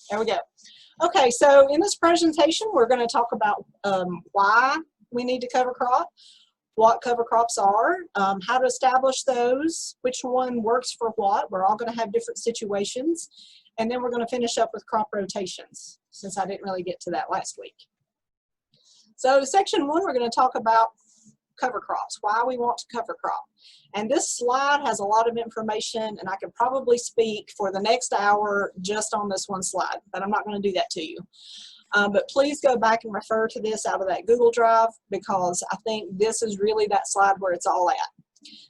There we go. Okay, so in this presentation, we're going to talk about why we need to cover crop, what cover crops are, how to establish those, which one works for what. We're all going to have different situations. And then we're going to finish up with crop rotations, since I didn't really get to that last week. So section 1, we're going to talk about cover crops, why we want to cover crop. And this slide has a lot of information, and I could probably speak for the next hour just on this one slide, but I'm not going to do that to you. But please go back and refer to this out of that Google Drive, because I think this is really that slide where it's all at.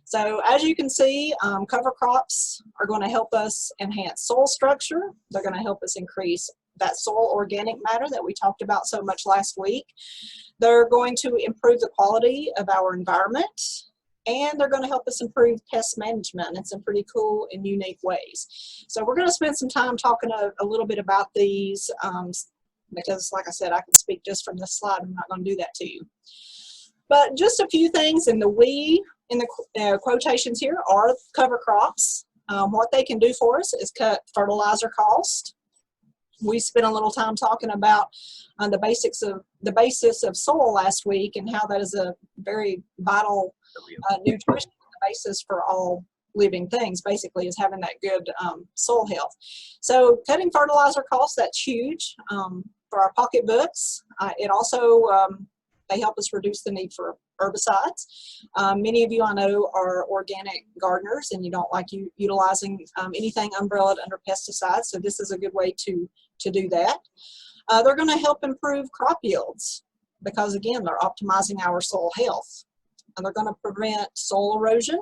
So as you can see, cover crops are going to help us enhance soil structure. They're going to help us increase that soil organic matter that we talked about so much last week. They're going to improve the quality of our environment, and they're going to help us improve pest management in some pretty cool and unique ways. So we're going to spend some time talking a little bit about these, because like I said, I can speak just from this slide. I'm not going to do that to you. But just a few things in the in the quotations here are cover crops. What they can do for us is cut fertilizer cost. We spent a little time talking about the basis of soil last week, and how that is a very vital nutrition basis for all living things, basically, is having that good soil health. So cutting fertilizer costs, that's huge for our pocketbooks. It also, they help us reduce the need for herbicides. Many of you I know are organic gardeners, and you don't like utilizing anything umbrellaed under pesticides, so this is a good way to do that. They're going to help improve crop yields, because again, they're optimizing our soil health. And they're going to prevent soil erosion.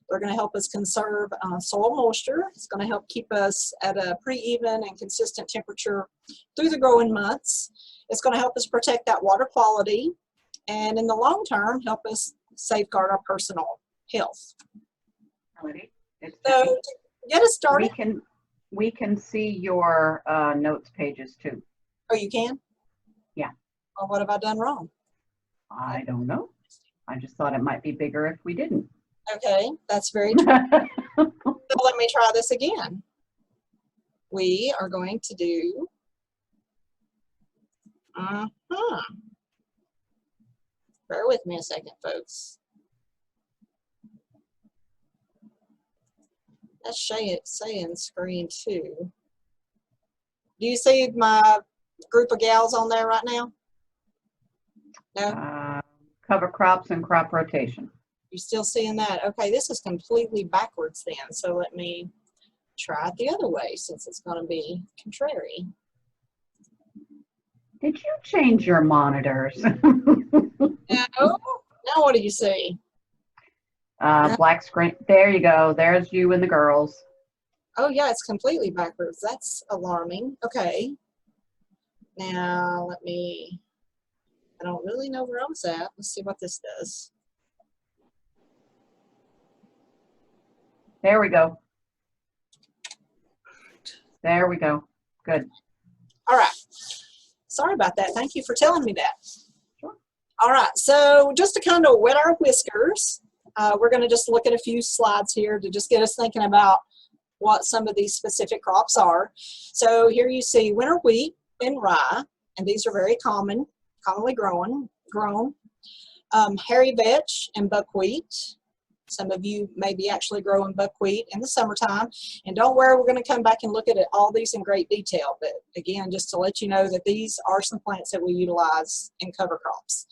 They're going to help us conserve soil moisture. It's going to help keep us at a pretty even and consistent temperature through the growing months. It's going to help us protect that water quality, and in the long term, help us safeguard our personal health. So to get us started, we can see your notes pages too. Oh, you can? Yeah. Well, what have I done wrong? I don't know. I just thought it might be bigger if we didn't. Okay, that's very true. So let me try this again. We are going to do Bear with me a second, folks. That's saying screen 2. Do you see my group of gals on there right now? No? Cover crops and crop rotation. You're still seeing that? Okay, this is completely backwards then. So let me try it the other way, since it's going to be contrary. Did you change your monitors? No. Now what do you see? Black screen. There you go. There's you and the girls. Oh yeah, it's completely backwards. That's alarming. Okay. Now I don't really know where I was at. Let's see what this does. There we go. There we go. Good. All right. Sorry about that. Thank you for telling me that. Sure. All right. So just to kind of wet our whiskers, we're going to just look at a few slides here to just get us thinking about what some of these specific crops are. So here you see winter wheat and rye, and these are very commonly grown. Hairy vetch and buckwheat. Some of you may be actually growing buckwheat in the summertime. And don't worry, we're going to come back and look at all these in great detail. But again, just to let you know that these are some plants that we utilize in cover crops.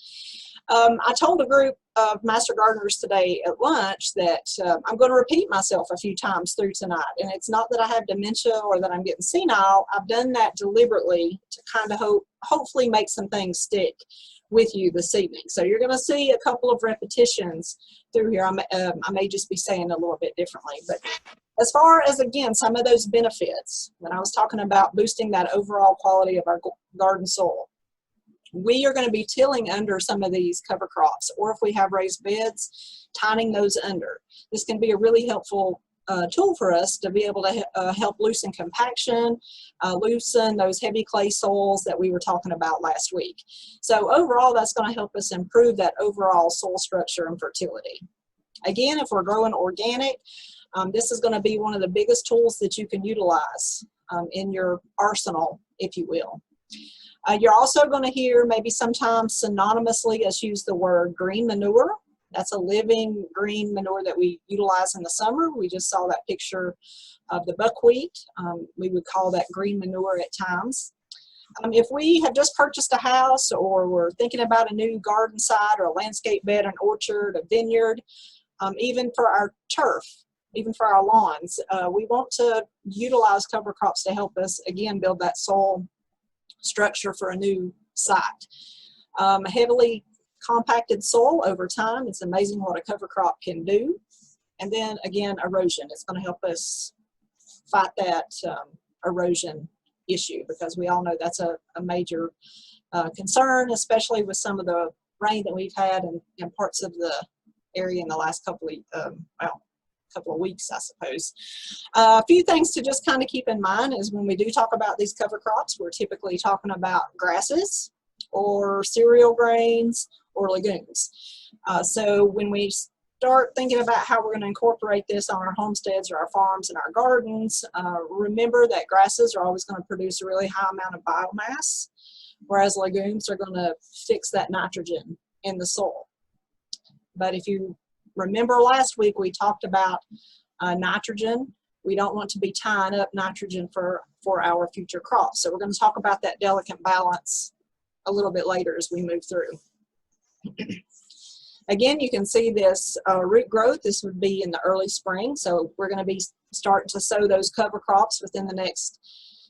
I told a group of master gardeners today at lunch that I'm going to repeat myself a few times through tonight. And it's not that I have dementia or that I'm getting senile. I've done that deliberately to kind of hopefully make some things stick with you this evening. So you're going to see a couple of repetitions through here. I may just be saying it a little bit differently. But as far as, again, some of those benefits, when I was talking about boosting that overall quality of our garden soil, we are going to be tilling under some of these cover crops, or if we have raised beds, tining those under. This can be a really helpful tool for us to be able to help loosen compaction, loosen those heavy clay soils that we were talking about last week. So overall, that's going to help us improve that overall soil structure and fertility. Again, if we're growing organic, this is going to be one of the biggest tools that you can utilize in your arsenal, if you will. You're also going to hear maybe sometimes synonymously us use the word green manure. That's a living green manure that we utilize in the summer. We just saw that picture of the buckwheat. We would call that green manure at times. If we have just purchased a house, or we're thinking about a new garden site or a landscape bed, an orchard, a vineyard, even for our turf, even for our lawns, we want to utilize cover crops to help us, again, build that soil structure for a new site. Heavily compacted soil over time, it's amazing what a cover crop can do. And then again, erosion. It's going to help us fight that erosion issue, because we all know that's a major concern, especially with some of the rain that we've had in parts of the area in the last couple of weeks, I suppose. A few things to just kind of keep in mind is when we do talk about these cover crops, we're typically talking about grasses or cereal grains or legumes. So when we start thinking about how we're going to incorporate this on our homesteads or our farms and our gardens, remember that grasses are always going to produce a really high amount of biomass, whereas legumes are going to fix that nitrogen in the soil. But if you remember last week, we talked about nitrogen. We don't want to be tying up nitrogen for our future crops. So we're going to talk about that delicate balance a little bit later as we move through. Again, you can see this root growth. This would be in the early spring. So we're going to be starting to sow those cover crops within the next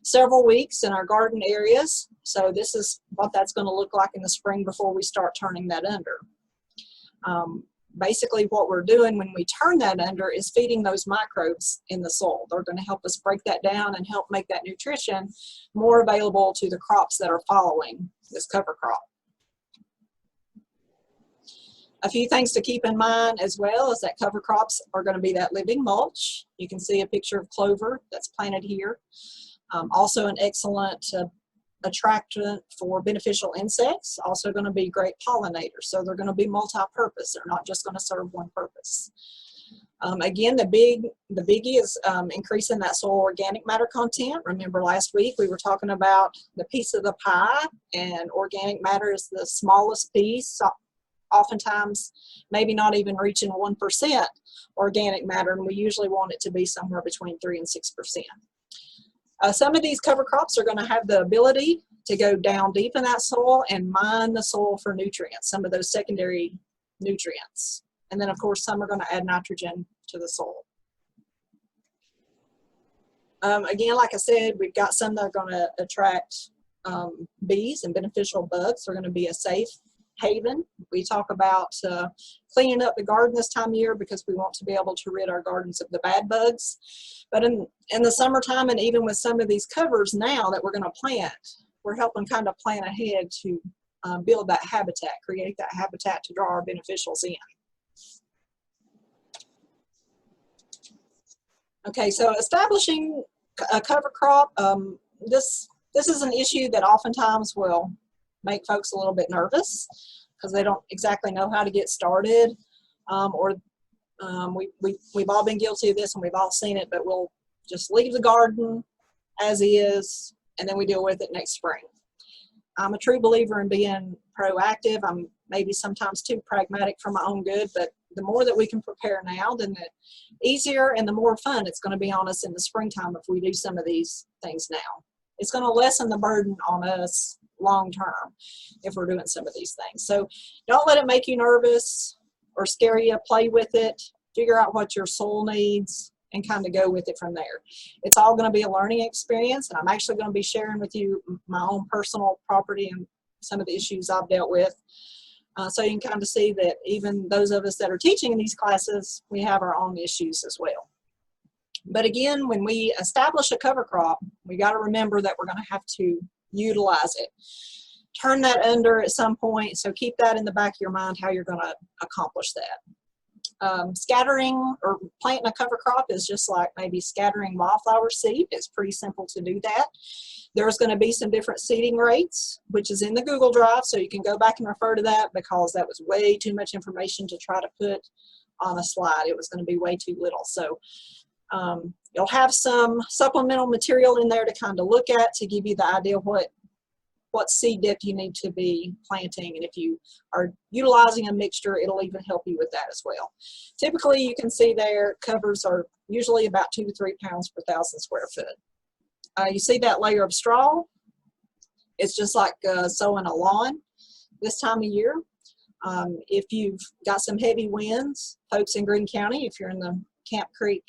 several weeks in our garden areas. So this is what that's going to look like in the spring before we start turning that under. Basically what we're doing when we turn that under is feeding those microbes in the soil. They're going to help us break that down and help make that nutrition more available to the crops that are following this cover crop. A few things to keep in mind as well is that cover crops are going to be that living mulch. You can see a picture of clover that's planted here. Also an excellent attractant for beneficial insects, also going to be great pollinators. So they're going to be multi-purpose. They're not just going to serve one purpose. Again, the biggie is increasing that soil organic matter content. Remember last week we were talking about the piece of the pie, and organic matter is the smallest piece, oftentimes maybe not even reaching 1% organic matter, and we usually want it to be somewhere between 3 and 6%. Some of these cover crops are going to have the ability to go down deep in that soil and mine the soil for nutrients, some of those secondary nutrients. And then, of course, some are going to add nitrogen to the soil. Again, like I said, we've got some that are going to attract bees and beneficial bugs. They're going to be a safe haven. We talk about cleaning up the garden this time of year because we want to be able to rid our gardens of the bad bugs. But in the summertime, and even with some of these covers now that we're going to plant, we're helping kind of plan ahead to build that habitat, create that habitat to draw our beneficials in. Okay, so establishing a cover crop, this is an issue that oftentimes will make folks a little bit nervous because they don't exactly know how to get started, we've all been guilty of this and we've all seen it, but we'll just leave the garden as is and then we deal with it next spring. I'm a true believer in being proactive. I'm maybe sometimes too pragmatic for my own good, but the more that we can prepare now, then the easier and the more fun it's going to be on us in the springtime if we do some of these things now. It's going to lessen the burden on us long term if we're doing some of these things. So don't let it make you nervous or scare you. Play with it, figure out what your soul needs, and kind of go with it from there. It's all going to be a learning experience, and I'm actually going to be sharing with you my own personal property and some of the issues I've dealt with. So you can kind of see that even those of us that are teaching in these classes, we have our own issues as well. But again, when we establish a cover crop, we got to remember that we're going to have to utilize it. Turn that under at some point, so keep that in the back of your mind how you're going to accomplish that. Scattering or planting a cover crop is just like maybe scattering wildflower seed. It's pretty simple to do that. There's going to be some different seeding rates, which is in the Google Drive, so you can go back and refer to that because that was way too much information to try to put on a slide. It was going to be way too little. So You'll have some supplemental material in there to kind of look at to give you the idea what seed depth you need to be planting, and if you are utilizing a mixture, it'll even help you with that as well. Typically, you can see there covers are usually about 2 to 3 pounds per 1,000 square foot. You see that layer of straw? It's just like sowing a lawn this time of year. If you've got some heavy winds, folks in Greene County, if you're in the Camp Creek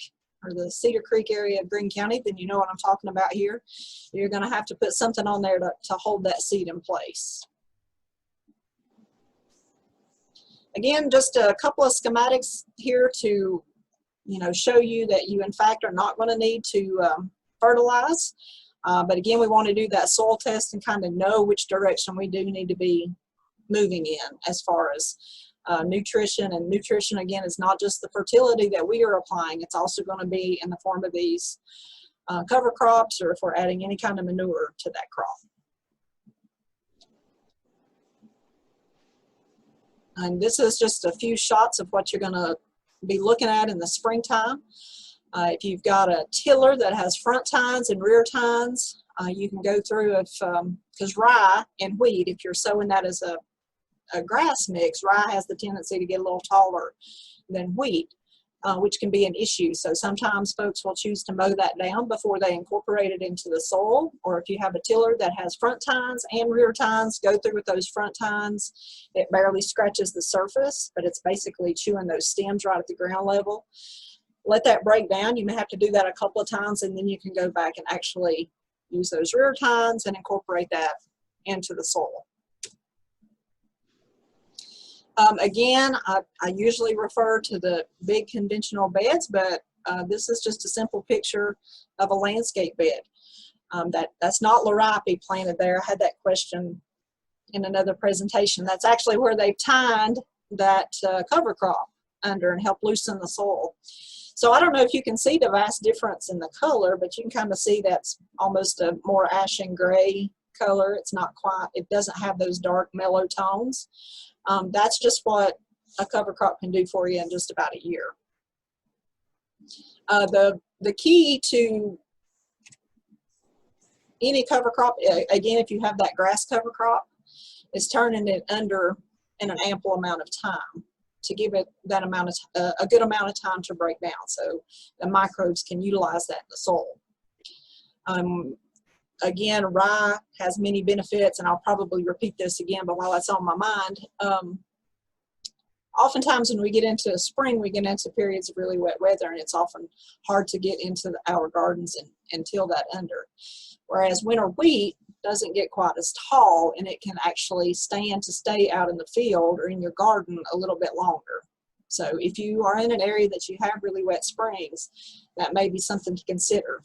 or the Cedar Creek area of Greene County, then you know what I'm talking about here. You're going to have to put something on there to hold that seed in place. Again, just a couple of schematics here to show you that you in fact are not going to need to fertilize. But again, we want to do that soil test and kind of know which direction we do need to be moving in as far as nutrition. And nutrition, again, is not just the fertility that we are applying. It's also going to be in the form of these cover crops, or if we're adding any kind of manure to that crop. And this is just a few shots of what you're going to be looking at in the springtime. If you've got a tiller that has front tines and rear tines, you can go through because rye and wheat, if you're sowing that as a grass mix, rye has the tendency to get a little taller than wheat, which can be an issue. So sometimes folks will choose to mow that down before they incorporate it into the soil. Or if you have a tiller that has front tines and rear tines, go through with those front tines. It barely scratches the surface, but it's basically chewing those stems right at the ground level. Let that break down. You may have to do that a couple of times, and then you can go back and actually use those rear tines and incorporate that into the soil. Again, I usually refer to the big conventional beds, but this is just a simple picture of a landscape bed. That's not liripe planted there. I had that question in another presentation. That's actually where they've tined that cover crop under and help loosen the soil. So I don't know if you can see the vast difference in the color, but you can kind of see that's almost a more ashen gray color. It's not quite, it doesn't have those dark mellow tones. That's just what a cover crop can do for you in just about a year. The key to any cover crop, again, if you have that grass cover crop, is turning it under in an ample amount of time to give it that amount of a good amount of time to break down, so the microbes can utilize that in the soil. Again, rye has many benefits, and I'll probably repeat this again, but while it's on my mind, oftentimes when we get into spring, we get into periods of really wet weather, and it's often hard to get into our gardens and till that under. Whereas winter wheat doesn't get quite as tall, and it can actually stand to stay out in the field or in your garden a little bit longer. So if you are in an area that you have really wet springs, that may be something to consider.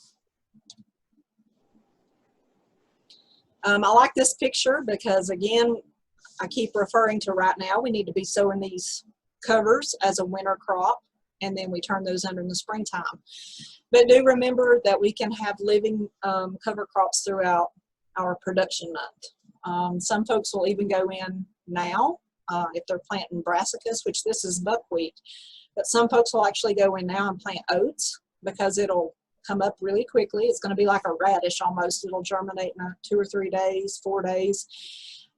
I like this picture because, again, I keep referring to right now, we need to be sowing these covers as a winter crop, and then we turn those under in the springtime. But do remember that we can have living cover crops throughout our production month. Some folks will even go in now if they're planting brassicas, which this is buckwheat, but some folks will actually go in now and plant oats because it'll come up really quickly. It's going to be like a radish almost. It'll germinate in 2 or 3 days, 4 days.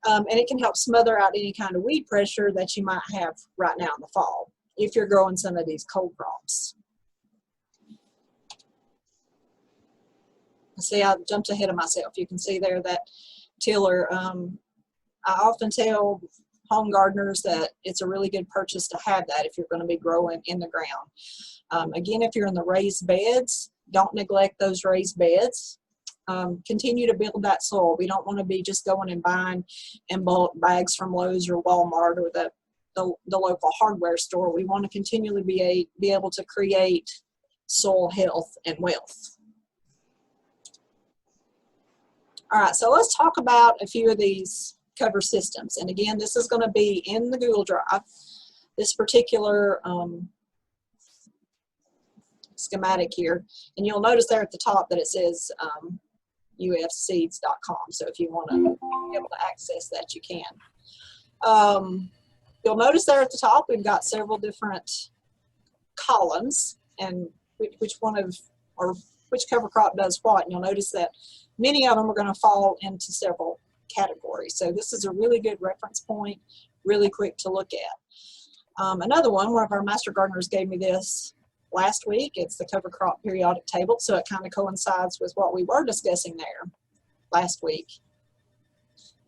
And it can help smother out any kind of weed pressure that you might have right now in the fall if you're growing some of these cold crops. See, I jumped ahead of myself. You can see there that tiller. I often tell home gardeners that it's a really good purchase to have that if you're going to be growing in the ground. Again, if you're in the raised beds, don't neglect those raised beds. Continue to build that soil. We don't want to be just going and buying in bulk bags from Lowe's or Walmart or the local hardware store. We want to continually be able to create soil health and wealth. All right, so let's talk about a few of these cover systems. And again, this is going to be in the Google Drive. This particular schematic here, and you'll notice there at the top that it says ufseeds.com. So if you want to be able to access that, you can. You'll notice there at the top we've got several different columns, and which one of or which cover crop does what. And you'll notice that many of them are going to fall into several categories. So this is a really good reference point, really quick to look at. Another one of our master gardeners gave me this last week. It's the cover crop periodic table, so it kind of coincides with what we were discussing there last week.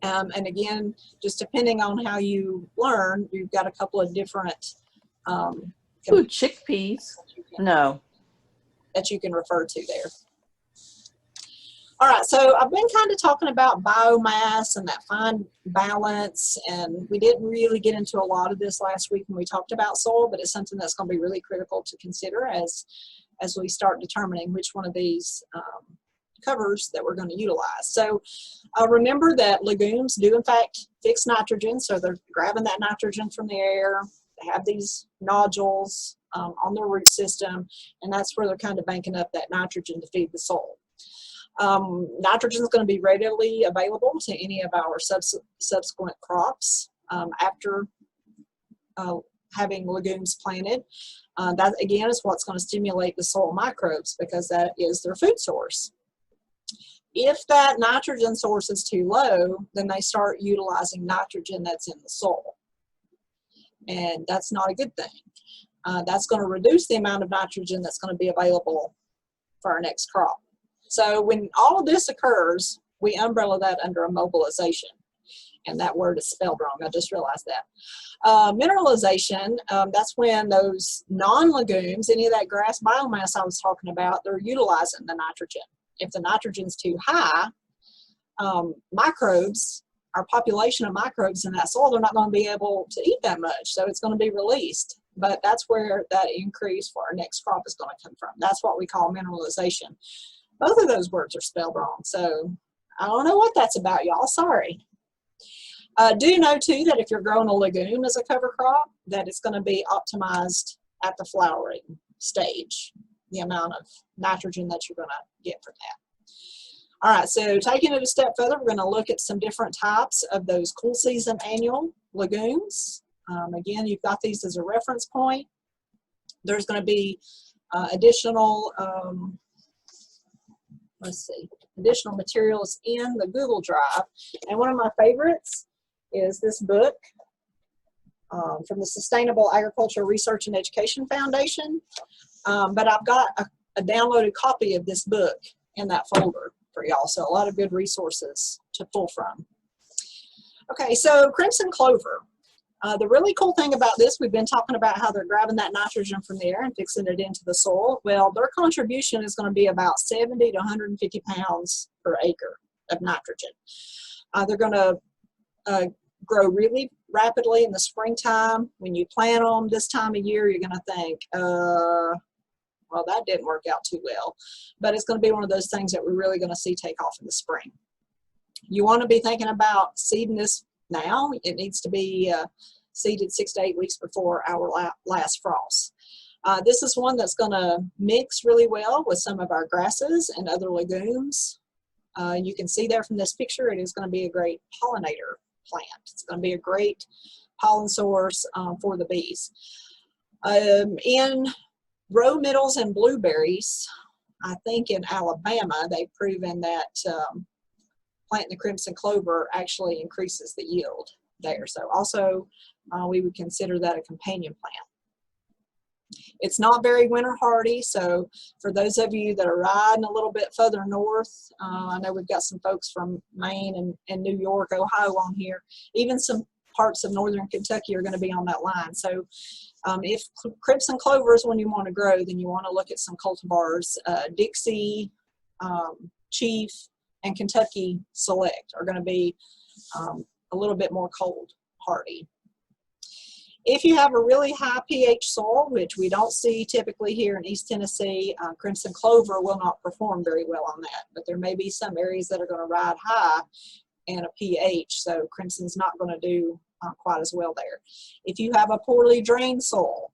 And again, just depending on how you learn, you've got a couple of different Ooh, chickpeas. No. that you can refer to there. All right, so I've been kind of talking about biomass and that fine balance, and we didn't really get into a lot of this last week when we talked about soil, but it's something that's going to be really critical to consider as we start determining which one of these covers that we're going to utilize. So remember that legumes do in fact fix nitrogen, so they're grabbing that nitrogen from the air. They have these nodules on their root system, and that's where they're kind of banking up that nitrogen to feed the soil. Nitrogen is going to be readily available to any of our subsequent crops after having legumes planted. That again is what's going to stimulate the soil microbes, because that is their food source. If that nitrogen source is too low, then they start utilizing nitrogen that's in the soil, and that's not a good thing. That's going to reduce the amount of nitrogen that's going to be available for our next crop. So when all of this occurs, we umbrella that under a mobilization. And that word is spelled wrong. I just realized that. Mineralization, that's when those non-legumes, any of that grass biomass I was talking about, they're utilizing the nitrogen. If the nitrogen's too high, microbes, our population of microbes in that soil, they're not going to be able to eat that much. So it's going to be released. But that's where that increase for our next crop is going to come from. That's what we call mineralization. Both of those words are spelled wrong, so I don't know what that's about, y'all. Sorry. Do know, too, that if you're growing a legume as a cover crop, that it's going to be optimized at the flowering stage, the amount of nitrogen that you're going to get from that. All right, so taking it a step further, we're going to look at some different types of those cool season annual legumes. Again, you've got these as a reference point. There's going to be additional additional materials in the Google Drive. And one of my favorites is this book from the Sustainable Agricultural Research and Education Foundation. But I've got a downloaded copy of this book in that folder for y'all. So a lot of good resources to pull from. Okay, so crimson clover. The really cool thing about this, we've been talking about how they're grabbing that nitrogen from the air and fixing it into the soil. Well, their contribution is going to be about 70 to 150 pounds per acre of nitrogen. They're going to grow really rapidly in the springtime. When you plant them this time of year, you're going to think, well, that didn't work out too well. But it's going to be one of those things that we're really going to see take off in the spring. You want to be thinking about seeding this now. It needs to be seeded 6 to 8 weeks before our last frost. This is one that's going to mix really well with some of our grasses and other legumes. You can see there from this picture, it is going to be a great pollinator plant. It's going to be a great pollen source for the bees. In row middles and blueberries, I think in Alabama, they've proven that planting the crimson clover actually increases the yield there. So also we would consider that a companion plant. It's not very winter hardy, so for those of you that are riding a little bit further north, I know we've got some folks from Maine and New York, Ohio on here, even some parts of northern Kentucky are going to be on that line. So if crimson clover is one you want to grow, then you want to look at some cultivars. Dixie, Chief, and Kentucky Select are going to be a little bit more cold hardy. If you have a really high pH soil, which we don't see typically here in East Tennessee, crimson clover will not perform very well on that, but there may be some areas that are going to ride high in a pH, so crimson's not going to do quite as well there. If you have a poorly drained soil,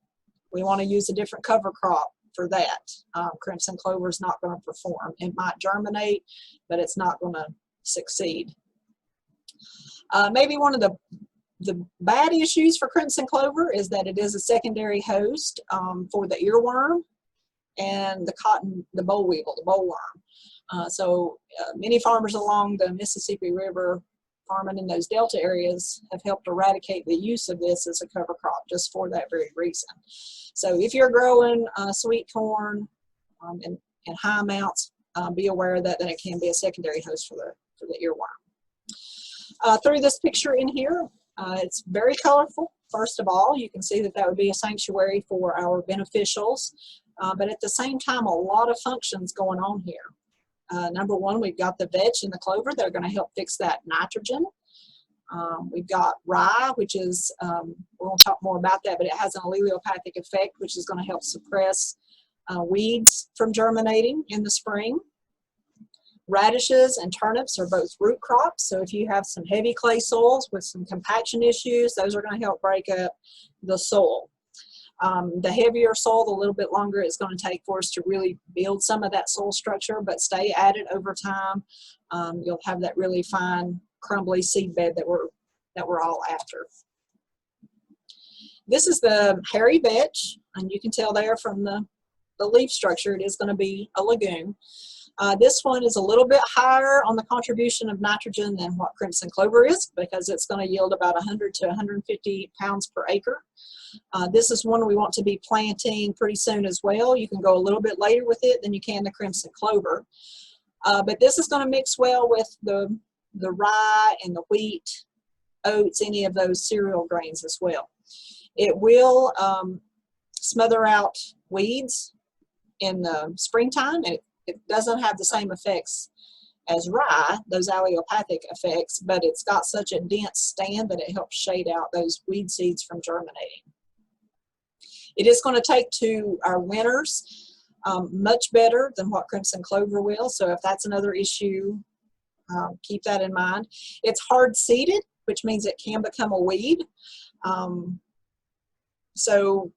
we want to use a different cover crop for that. Crimson clover is not going to perform. It might germinate, but it's not going to succeed. Maybe one of the bad issues for crimson clover is that it is a secondary host for the earworm, and the boll weevil, the bollworm. So many farmers along the Mississippi River farming in those delta areas have helped eradicate the use of this as a cover crop just for that very reason. So if you're growing sweet corn in high amounts, be aware that it can be a secondary host for the earworm. Through this picture in here, it's very colorful. First of all, you can see that would be a sanctuary for our beneficials, but at the same time, a lot of functions going on here. Number one, we've got the vetch and the clover that are going to help fix that nitrogen. We've got rye, which is, we won't talk more about that, but it has an allelopathic effect, which is going to help suppress weeds from germinating in the spring. Radishes and turnips are both root crops, so if you have some heavy clay soils with some compaction issues, those are going to help break up the soil. The heavier soil, the little bit longer it's going to take for us to really build some of that soil structure, but stay at it over time. You'll have that really fine, crumbly seed bed that we're all after. This is the hairy vetch, and you can tell there from the leaf structure it is going to be a legume. This one is a little bit higher on the contribution of nitrogen than what crimson clover is, because it's going to yield about 100 to 150 pounds per acre. This is one we want to be planting pretty soon as well. You can go a little bit later with it than you can the crimson clover. But this is going to mix well with the rye and the wheat, oats, any of those cereal grains as well. It will smother out weeds in the springtime, and it doesn't have the same effects as rye, those allelopathic effects, but it's got such a dense stand that it helps shade out those weed seeds from germinating. It is going to take to our winters much better than what crimson clover will, so if that's another issue, keep that in mind. It's hard seeded, which means it can become a weed. So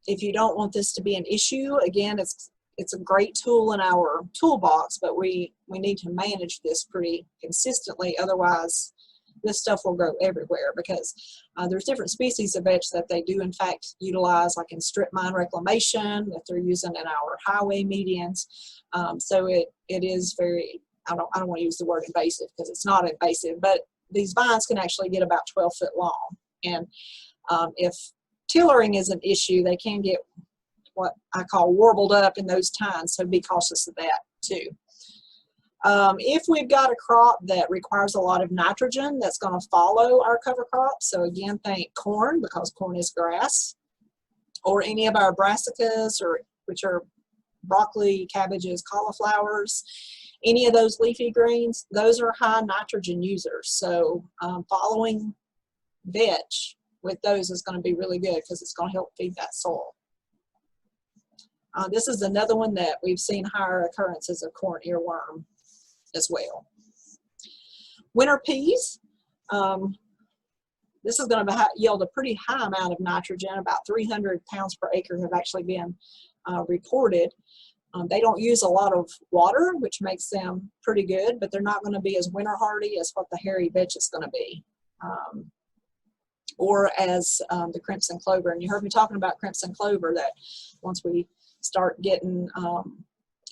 if you don't want this to be an issue, again, it's a great tool in our toolbox, but we need to manage this pretty consistently. Otherwise, this stuff will grow everywhere, because there's different species of vetch that they do in fact utilize, like in strip mine reclamation, that they're using in our highway medians. So it is very, I don't want to use the word invasive because it's not invasive, but these vines can actually get about 12 foot long. And if tillering is an issue, they can get what I call warbled up in those tines, so be cautious of that too. If we've got a crop that requires a lot of nitrogen, that's going to follow our cover crop. So again, think corn, because corn is grass, or any of our brassicas, which are broccoli, cabbages, cauliflowers, any of those leafy greens, those are high nitrogen users. So following vetch with those is going to be really good, because it's going to help feed that soil. This is another one that we've seen higher occurrences of corn earworm as well. Winter peas, this is going to yield a pretty high amount of nitrogen. About 300 pounds per acre have actually been reported. They don't use a lot of water, which makes them pretty good, but they're not going to be as winter hardy as what the hairy vetch is going to be, or as the crimson clover. And you heard me talking about crimson clover, that once we start getting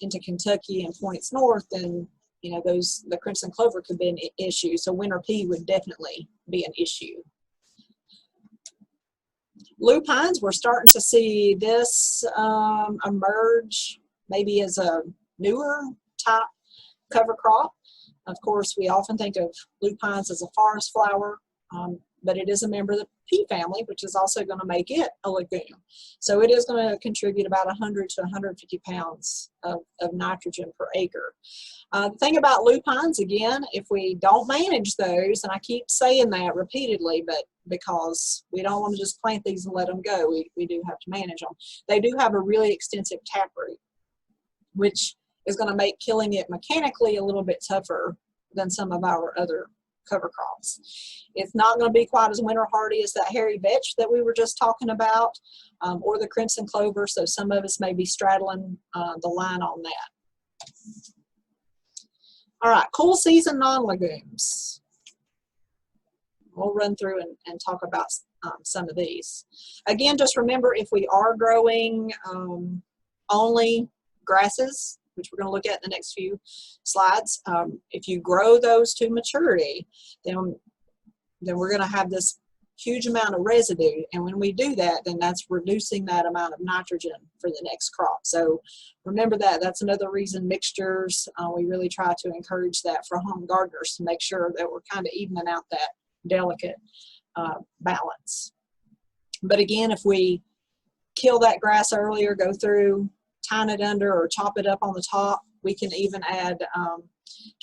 into Kentucky and points north, then the crimson clover could be an issue. So winter pea would definitely be an issue. Lupines, we're starting to see this emerge maybe as a newer type cover crop. Of course, we often think of lupines as a forest flower, but it is a member of the pea family, which is also going to make it a legume. So it is going to contribute about 100 to 150 pounds of nitrogen per acre. The thing about lupines, again, if we don't manage those, and I keep saying that repeatedly, but because we don't want to just plant these and let them go, we do have to manage them. They do have a really extensive taproot, which is going to make killing it mechanically a little bit tougher than some of our other cover crops. It's not going to be quite as winter hardy as that hairy vetch that we were just talking about, or the crimson clover, so some of us may be straddling the line on that. All right, cool season non-legumes. We'll run through and talk about some of these. Again, just remember, if we are growing only grasses, which we're going to look at in the next few slides, if you grow those to maturity, then we're going to have this huge amount of residue, and when we do that, then that's reducing that amount of nitrogen for the next crop. So remember that. That's another reason mixtures, we really try to encourage that for home gardeners, to make sure that we're kind of evening out that delicate balance. But again, if we kill that grass earlier, go through, tine it under, or chop it up on the top, we can even add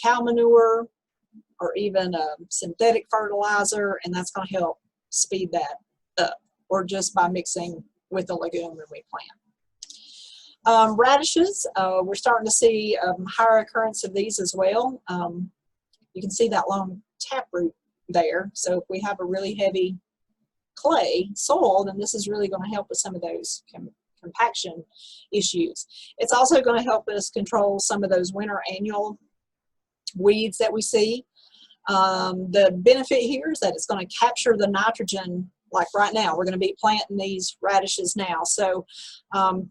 cow manure or even synthetic fertilizer, and that's going to help speed that up, or just by mixing with the legume when we plant. Radishes, we're starting to see higher occurrence of these as well. You can see that long taproot there. So if we have a really heavy clay soil, then this is really going to help with some of those compaction issues. It's also going to help us control some of those winter annual weeds that we see. The benefit here is that it's going to capture the nitrogen. Like right now, we're going to be planting these radishes now. So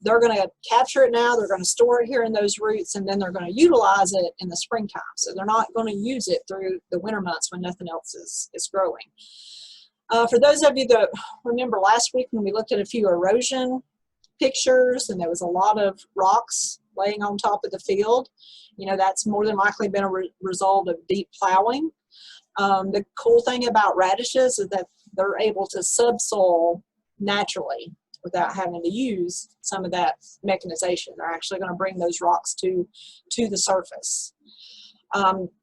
they're going to capture it now, they're going to store it here in those roots, and then they're going to utilize it in the springtime. So they're not going to use it through the winter months when nothing else is growing. For those of you that remember last week when we looked at a few erosion pictures and there was a lot of rocks laying on top of the field, you know, that's more than likely been a result of deep plowing. The cool thing about radishes is that they're able to subsoil naturally without having to use some of that mechanization. They're actually going to bring those rocks to the surface.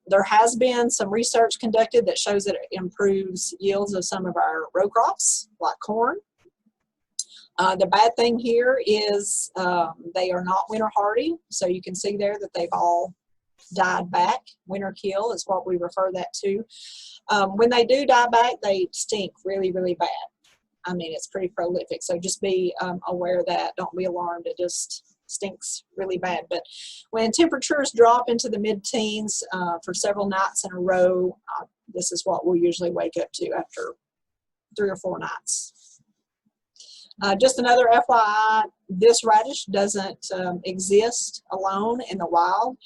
There has been some research conducted that shows that it improves yields of some of our row crops like corn. The bad thing here is they are not winter hardy, so you can see there that they've all died back. Winter kill is what we refer that to. When they do die back, they stink really, really bad. I mean, it's pretty prolific, so just be aware of that. Don't be alarmed. It just stinks really bad. But when temperatures drop into the mid-teens for several nights in a row, this is what we'll usually wake up to after 3 or 4 nights. Just another FYI, this radish doesn't exist alone in the wild.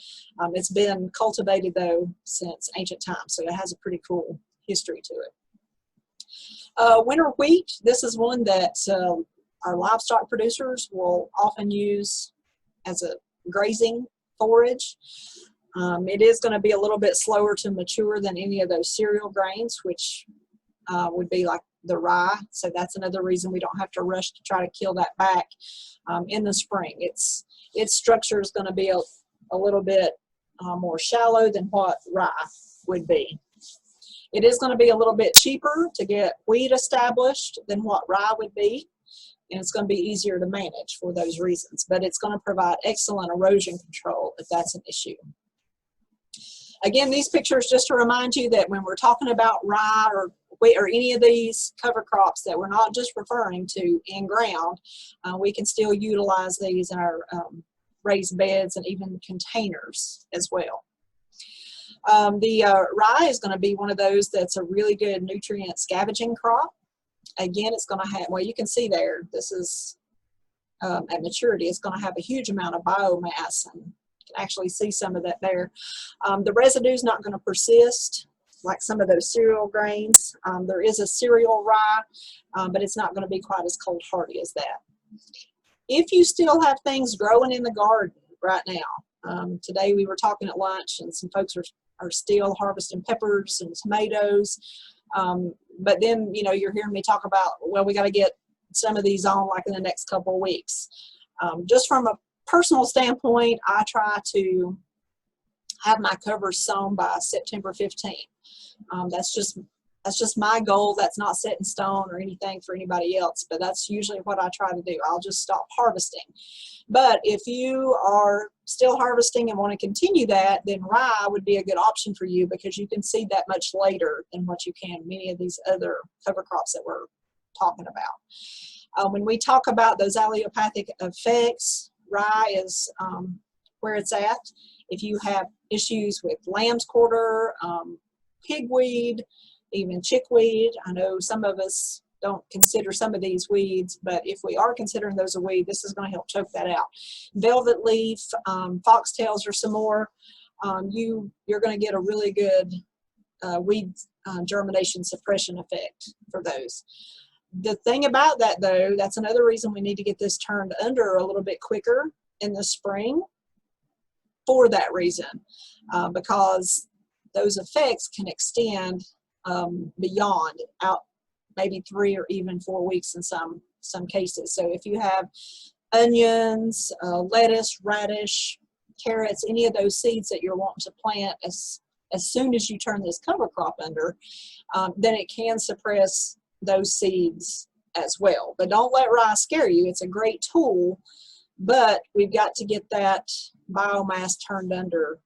It's been cultivated, though, since ancient times, so it has a pretty cool history to it. Winter wheat, this is one that our livestock producers will often use as a grazing forage. It is going to be a little bit slower to mature than any of those cereal grains, which would be like the rye. So that's another reason we don't have to rush to try to kill that back in the spring. Its structure is going to be a little bit more shallow than what rye would be. It is going to be a little bit cheaper to get wheat established than what rye would be, and it's going to be easier to manage for those reasons, but it's going to provide excellent erosion control if that's an issue. Again, these pictures just to remind you that when we're talking about rye or wheat or any of these cover crops, that we're not just referring to in ground. We can still utilize these in our raised beds and even containers as well. The rye is going to be one of those that's a really good nutrient scavenging crop. Again, it's going to have, well, you can see there, this is at maturity, it's going to have a huge amount of biomass, and you can actually see some of that there. The residue is not going to persist like some of those cereal grains. There is a cereal rye, but it's not going to be quite as cold hardy as that. If you still have things growing in the garden right now, today we were talking at lunch and some folks are still harvesting peppers and tomatoes, but then, you know, you're hearing me talk about, well, we got to get some of these on like in the next couple of weeks. Just from a personal standpoint, I try to have my covers sown by September 15th. That's just my goal. That's not set in stone or anything for anybody else, but that's usually what I try to do. I'll just stop harvesting. But if you are still harvesting and want to continue that, then rye would be a good option for you because you can seed that much later than what you can many of these other cover crops that we're talking about. When we talk about those allelopathic effects, rye is where it's at. If you have issues with lamb's quarter, pigweed, even chickweed, I know some of us don't consider some of these weeds, but if we are considering those a weed, this is going to help choke that out. Velvet leaf, foxtails are some more. You're going to get a really good weed germination suppression effect for those. The thing about that, though, that's another reason we need to get this turned under a little bit quicker in the spring for that reason, because those effects can extend beyond out maybe 3 or even 4 weeks in some cases. So if you have onions, lettuce, radish, carrots, any of those seeds that you're wanting to plant as soon as you turn this cover crop under, then it can suppress those seeds as well. But don't let rye scare you. It's a great tool, but we've got to get that biomass turned under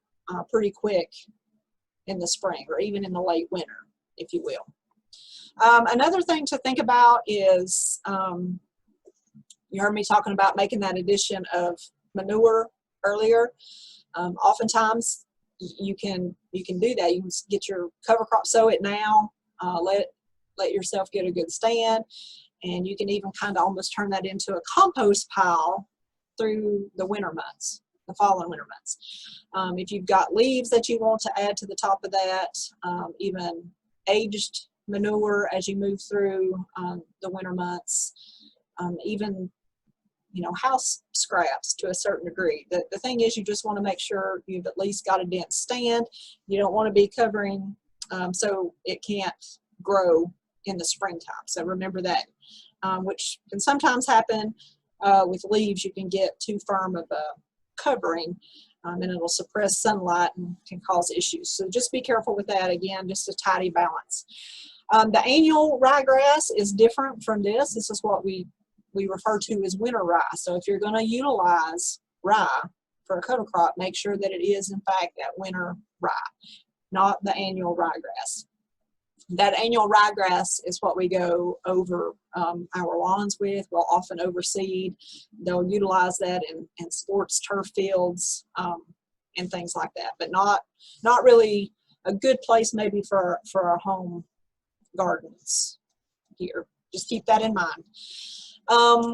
pretty quick in the spring or even in the late winter, if you will. Another thing to think about is, you heard me talking about making that addition of manure earlier. Oftentimes you can do that. You can get your cover crop, sow it now, let yourself get a good stand, and you can even kind of almost turn that into a compost pile through the winter months, the fall and winter months. If you've got leaves that you want to add to the top of that, even aged manure as you move through the winter months, even house scraps to a certain degree. The thing is, you just want to make sure you've at least got a dense stand. You don't want to be covering so it can't grow in the springtime. So remember that, which can sometimes happen with leaves. You can get too firm of a covering, and it'll suppress sunlight and can cause issues. So just be careful with that. Again, just a tidy balance. The annual ryegrass is different from this. This is what we refer to as winter rye. So if you're going to utilize rye for a cover crop, make sure that it is in fact that winter rye, not the annual ryegrass. That annual ryegrass is what we go over our lawns with. We'll often overseed. They'll utilize that in sports turf fields and things like that, but not really a good place maybe for our home gardens here. Just keep that in mind.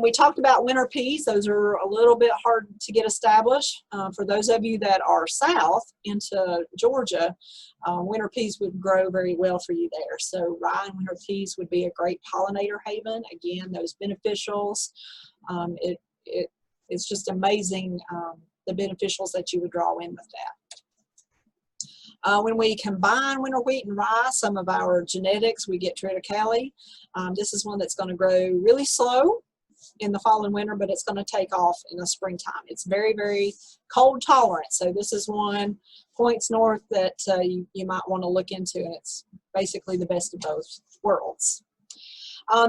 We talked about winter peas. Those are a little bit hard to get established. For those of you that are south into Georgia, winter peas would grow very well for you there. So rye and winter peas would be a great pollinator haven. Again, those beneficials, it's just amazing the beneficials that you would draw in with that. When we combine winter wheat and rye, some of our genetics, we get triticale. This is one that's going to grow really slow in the fall and winter, but it's going to take off in the springtime. It's very, very cold tolerant. So this is one points north that you might want to look into, and it's basically the best of both worlds.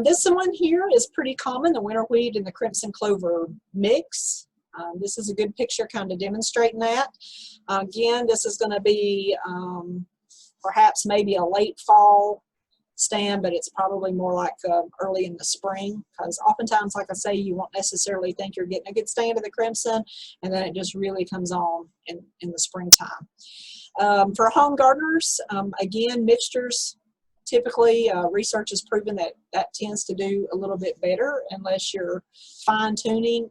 This one here is pretty common, the winter wheat and the crimson clover mix. This is a good picture kind of demonstrating that. Again, this is going to be perhaps maybe a late fall stand, but it's probably more like early in the spring, because oftentimes, like I say, you won't necessarily think you're getting a good stand of the crimson, and then it just really comes on in the springtime. For home gardeners, again, mixtures, typically research has proven that tends to do a little bit better unless you're fine-tuning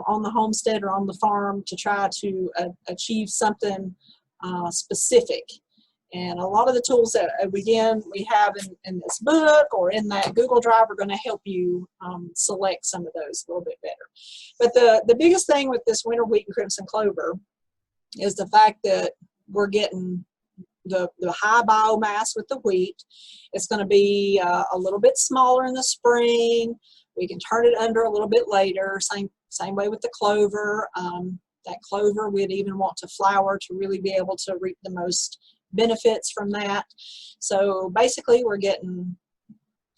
on the homestead or on the farm to try to achieve something specific. And a lot of the tools that, again, we have in this book or in that Google Drive are going to help you select some of those a little bit better. But the biggest thing with this winter wheat and crimson clover is the fact that we're getting the high biomass with the wheat. It's going to be a little bit smaller in the spring. We can turn it under a little bit later. Same way with the clover. That clover, we'd even want to flower to really be able to reap the most benefits from that. So basically we're getting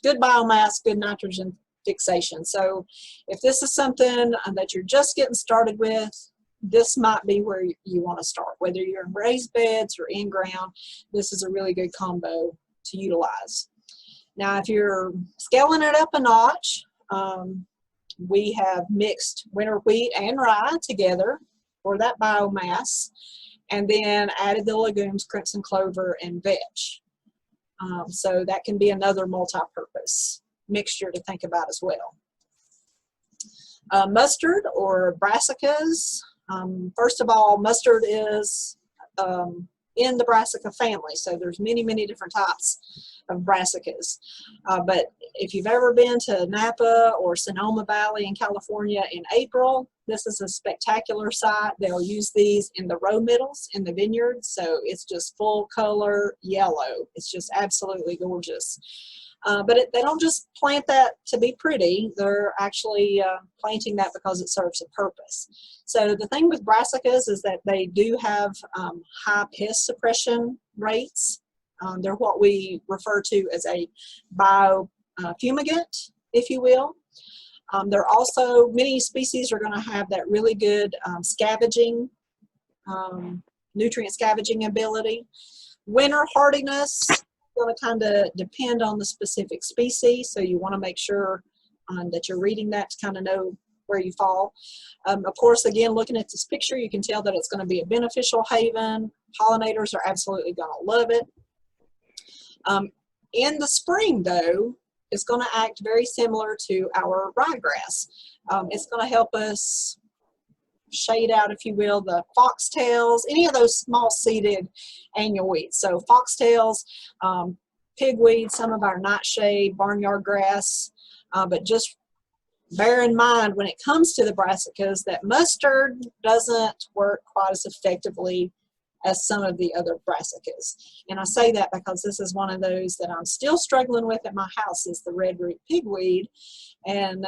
good biomass, good nitrogen fixation. So if this is something that you're just getting started with, this might be where you want to start. Whether you're in raised beds or in ground, this is a really good combo to utilize. Now if you're scaling it up a notch, we have mixed winter wheat and rye together for that biomass, and then added the legumes, crimson clover, and vetch. So that can be another multi-purpose mixture to think about as well. Mustard or brassicas. First of all, mustard is in the brassica family, so there's many, many different types of brassicas. But if you've ever been to Napa or Sonoma Valley in California in April, this is a spectacular sight. They'll use these in the row middles in the vineyards, so it's just full color yellow. It's just absolutely gorgeous. But they don't just plant that to be pretty. They're actually planting that because it serves a purpose. So the thing with brassicas is that they do have high pest suppression rates. They're what we refer to as a biofumigant, if you will. They're also, many species are going to have that really good scavenging, nutrient scavenging ability. Winter hardiness is going to kind of depend on the specific species, so you want to make sure that you're reading that to kind of know where you fall. Of course, again, looking at this picture, you can tell that it's going to be a beneficial haven. Pollinators are absolutely going to love it. In the spring, though, it's going to act very similar to our ryegrass. It's going to help us shade out, if you will, the foxtails, any of those small seeded annual weeds. So foxtails, pigweed, some of our nightshade, barnyard grass, but just bear in mind when it comes to the brassicas that mustard doesn't work quite as effectively as some of the other brassicas. And I say that because this is one of those that I'm still struggling with at my house, is the red root pigweed. And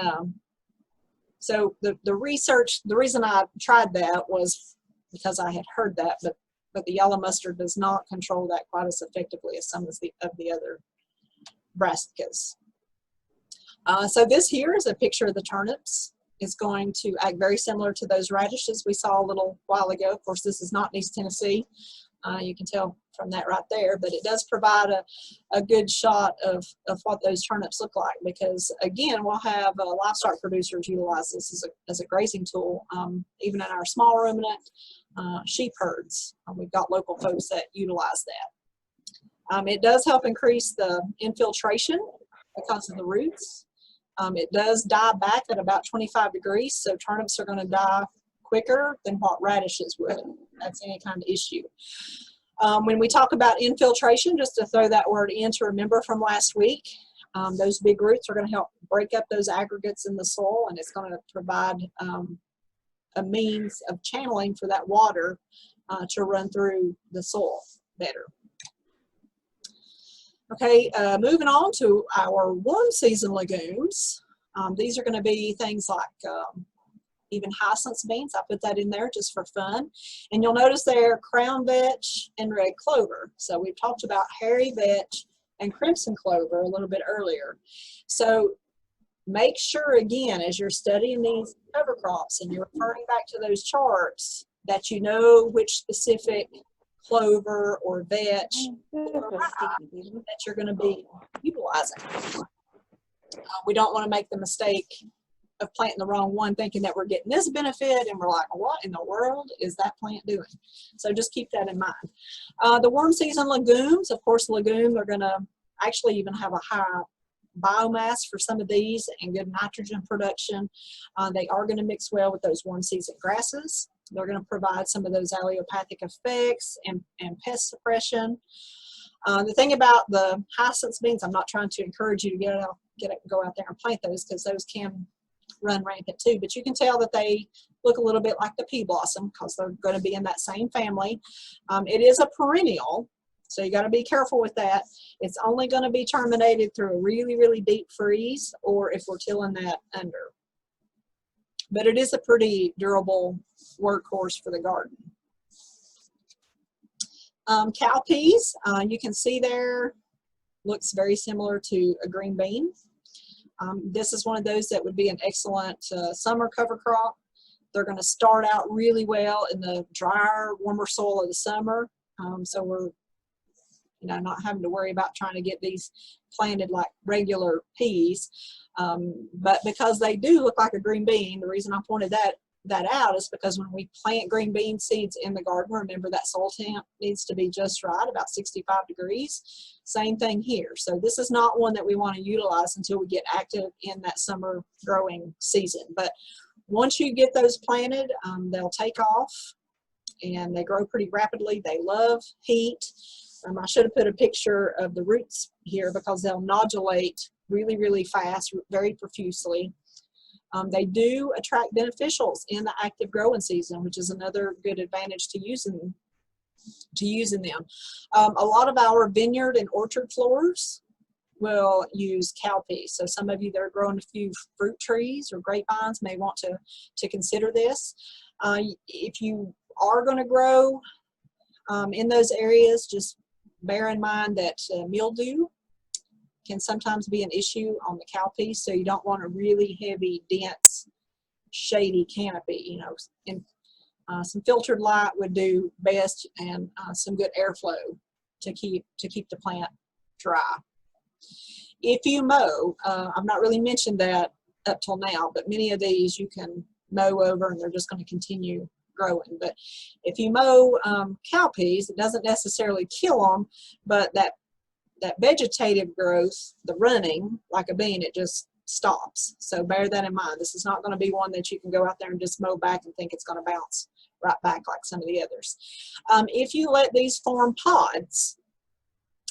so the research, the reason I tried that was because I had heard that, but the yellow mustard does not control that quite as effectively as some of the other brassicas. So this here is a picture of the turnips. It's going to act very similar to those radishes we saw a little while ago. Of course, this is not East Tennessee. You can tell from that right there, but it does provide a good shot of what those turnips look like, because again, we'll have livestock producers utilize this as a grazing tool, even in our small ruminant sheep herds. We've got local folks that utilize that. It does help increase the infiltration because of the roots. It does die back at about 25 degrees, so turnips are going to die quicker than what radishes would. That's any kind of issue. When we talk about infiltration, just to throw that word in to remember from last week, those big roots are going to help break up those aggregates in the soil, and it's going to provide a means of channeling for that water to run through the soil better. Okay, moving on to our warm season legumes. These are going to be things like even hyacinth beans. I put that in there just for fun. And you'll notice there crown vetch and red clover. So we've talked about hairy vetch and crimson clover a little bit earlier. So make sure, again, as you're studying these cover crops and you're referring back to those charts, that you know which specific clover or vetch or rye that you're going to be utilizing. We don't want to make the mistake of planting the wrong one, thinking that we're getting this benefit, and we're like, what in the world is that plant doing? So just keep that in mind. The warm season legumes, of course, legumes are going to actually even have a high biomass for some of these and good nitrogen production. They are going to mix well with those warm season grasses. They're going to provide some of those allelopathic effects and pest suppression. The thing about the hyacinth beans, I'm not trying to encourage you to go out there and plant those, because those can run rampant too, but you can tell that they look a little bit like the pea blossom because they're going to be in that same family. It is a perennial, so you got to be careful with that. It's only going to be terminated through a really, really deep freeze, or if we're tilling that under. But it is a pretty durable workhorse for the garden. Cowpeas, you can see there, looks very similar to a green bean. This is one of those that would be an excellent summer cover crop. They're going to start out really well in the drier, warmer soil of the summer. So we're not having to worry about trying to get these planted like regular peas. But because they do look like a green bean, the reason I pointed that that out is because when we plant green bean seeds in the garden, remember that soil temp needs to be just right, about 65 degrees. Same thing here. So this is not one that we want to utilize until we get active in that summer growing season. But once you get those planted, they'll take off and they grow pretty rapidly. They love heat. I should have put a picture of the roots here because they'll nodulate really, really fast, very profusely. They do attract beneficials in the active growing season, which is another good advantage to using them. A lot of our vineyard and orchard floors will use cowpeas. So some of you that are growing a few fruit trees or grapevines may want to consider this. If you are going to grow in those areas, just bear in mind that mildew can sometimes be an issue on the cowpeas, so you don't want a really heavy, dense, shady canopy. You know, and some filtered light would do best, and some good airflow to keep the plant dry. If you mow, I've not really mentioned that up till now, but many of these you can mow over and they're just going to continue growing. But if you mow cowpeas, it doesn't necessarily kill them, but that vegetative growth, the running like a bean, it just stops. So bear that in mind. This is not going to be one that you can go out there and just mow back and think it's going to bounce right back like some of the others. If you let these form pods,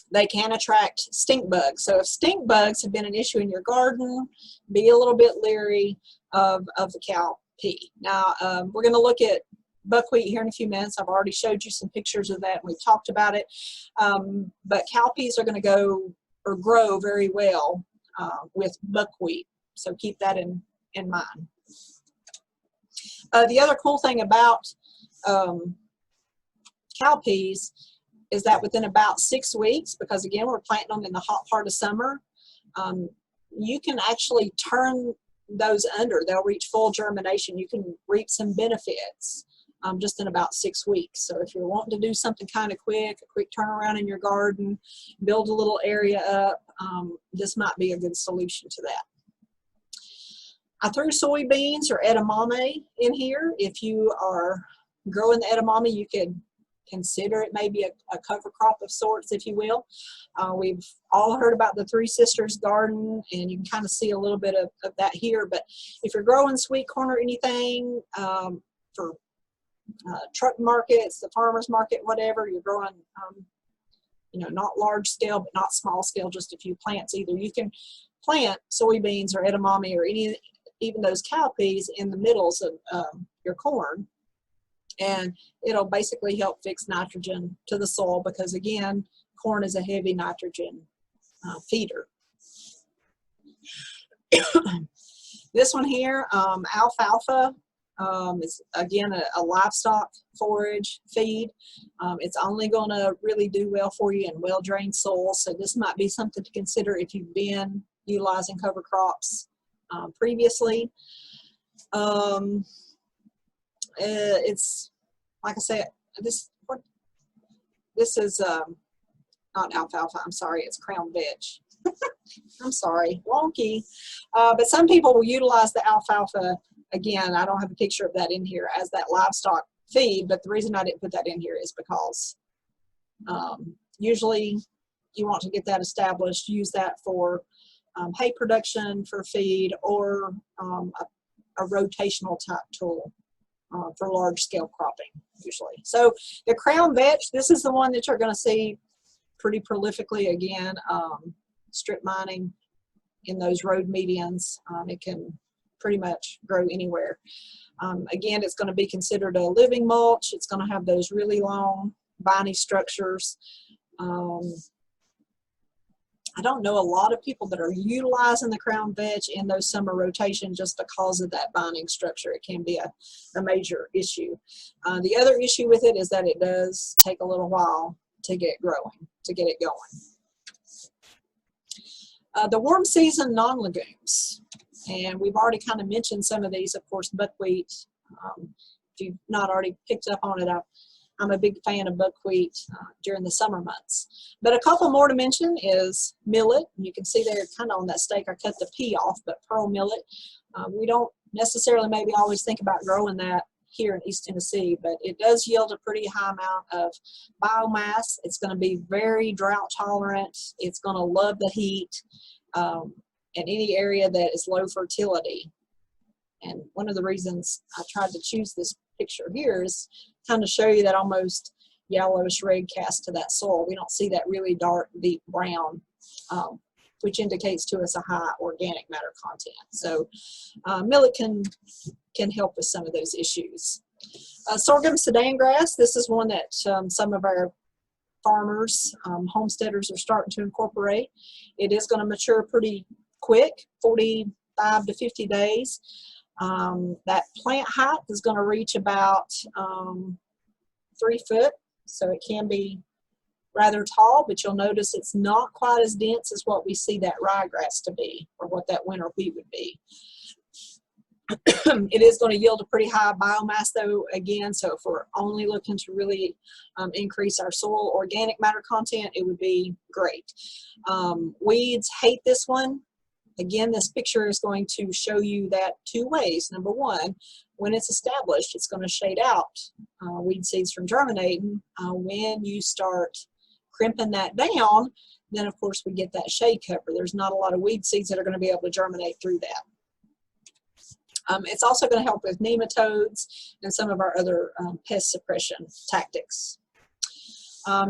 they can attract stink bugs. So if stink bugs have been an issue in your garden, be a little bit leery of the cowpea. Now, we're going to look at buckwheat here in a few minutes. I've already showed you some pictures of that and we've talked about it. But cowpeas are going to go or grow very well with buckwheat. So keep that in mind. The other cool thing about cowpeas is that within about 6 weeks, because again, we're planting them in the hot part of summer, you can actually turn those under. They'll reach full germination. You can reap some benefits just in about 6 weeks. So if you're wanting to do something kind of quick, a quick turnaround in your garden, build a little area up, this might be a good solution to that. I threw soybeans or edamame in here. If you are growing the edamame, you could consider it maybe a cover crop of sorts, if you will. We've all heard about the Three Sisters garden, and you can kind of see a little bit of that here. But if you're growing sweet corn or anything for truck markets, the farmer's market, whatever, you're growing, you know, not large scale, but not small scale, just a few plants either. You can plant soybeans or edamame or even those cowpeas in the middles of your corn. And it'll basically help fix nitrogen to the soil because, again, corn is a heavy nitrogen feeder. This one here, alfalfa, is, again, a livestock forage feed. It's only going to really do well for you in well-drained soil, so this might be something to consider if you've been utilizing cover crops previously. It's, like I said, this is not alfalfa, I'm sorry, it's crown veg. I'm sorry, wonky. But some people will utilize the alfalfa, again, I don't have a picture of that in here, as that livestock feed, but the reason I didn't put that in here is because usually you want to get that established, use that for hay production for feed, or a rotational type tool for large scale cropping usually. So the crown vetch, this is the one that you're going to see pretty prolifically again, strip mining in those road medians. It can pretty much grow anywhere. Again, it's going to be considered a living mulch. It's going to have those really long viney structures. I don't know a lot of people that are utilizing the crown vetch in those summer rotations just because of that binding structure. It can be a major issue. The other issue with it is that it does take a little while to get growing, to get it going. The warm season non-legumes, and we've already kind of mentioned some of these, of course, buckwheat. If you've not already picked up on it, I'm a big fan of buckwheat during the summer months. But a couple more to mention is millet. You can see there kind of on that stake I cut the pea off, but pearl millet. We don't necessarily maybe always think about growing that here in East Tennessee, but it does yield a pretty high amount of biomass. It's going to be very drought tolerant. It's going to love the heat in any area that is low fertility. And one of the reasons I tried to choose this picture here is kind of show you that almost yellowish red cast to that soil. We don't see that really dark, deep brown, which indicates to us a high organic matter content. So millet can help with some of those issues. Sorghum Sudan grass, this is one that some of our farmers, homesteaders are starting to incorporate. It is going to mature pretty quick, 45 to 50 days. That plant height is going to reach about 3 foot, so it can be rather tall, but you'll notice it's not quite as dense as what we see that ryegrass to be, or what that winter wheat would be. It is going to yield a pretty high biomass though, again, so if we're only looking to really increase our soil organic matter content, it would be great. Weeds hate this one. Again, this picture is going to show you that 2 ways. Number one, when it's established, it's going to shade out weed seeds from germinating. When you start crimping that down, then of course we get that shade cover. There's not a lot of weed seeds that are going to be able to germinate through that. It's also going to help with nematodes and some of our other pest suppression tactics.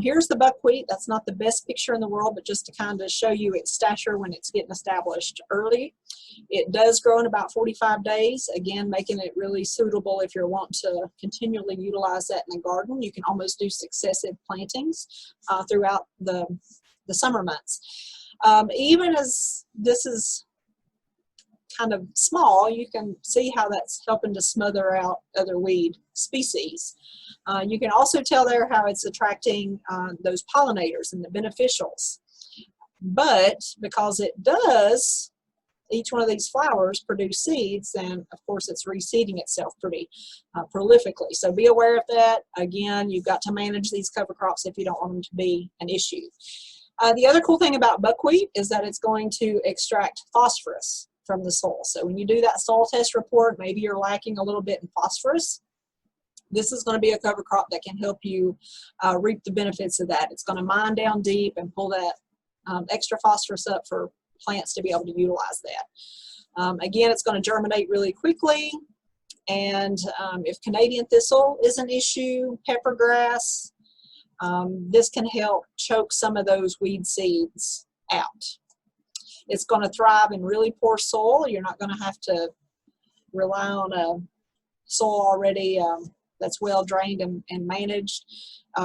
Here's the buckwheat. That's not the best picture in the world, but just to kind of show you its stature when it's getting established early. It does grow in about 45 days, again, making it really suitable if you're wanting to continually utilize that in the garden. You can almost do successive plantings throughout the summer months. Even as this is kind of small, you can see how that's helping to smother out other weed species. You can also tell there how it's attracting those pollinators and the beneficials. But because it does, each one of these flowers produce seeds, and of course it's reseeding itself pretty prolifically. So be aware of that. Again, you've got to manage these cover crops if you don't want them to be an issue. The other cool thing about buckwheat is that it's going to extract phosphorus from the soil. So when you do that soil test report, maybe you're lacking a little bit in phosphorus. This is going to be a cover crop that can help you reap the benefits of that. It's going to mine down deep and pull that extra phosphorus up for plants to be able to utilize that. Again, it's going to germinate really quickly. And if Canadian thistle is an issue, peppergrass, this can help choke some of those weed seeds out. It's going to thrive in really poor soil. You're not going to have to rely on a soil already that's well drained and managed.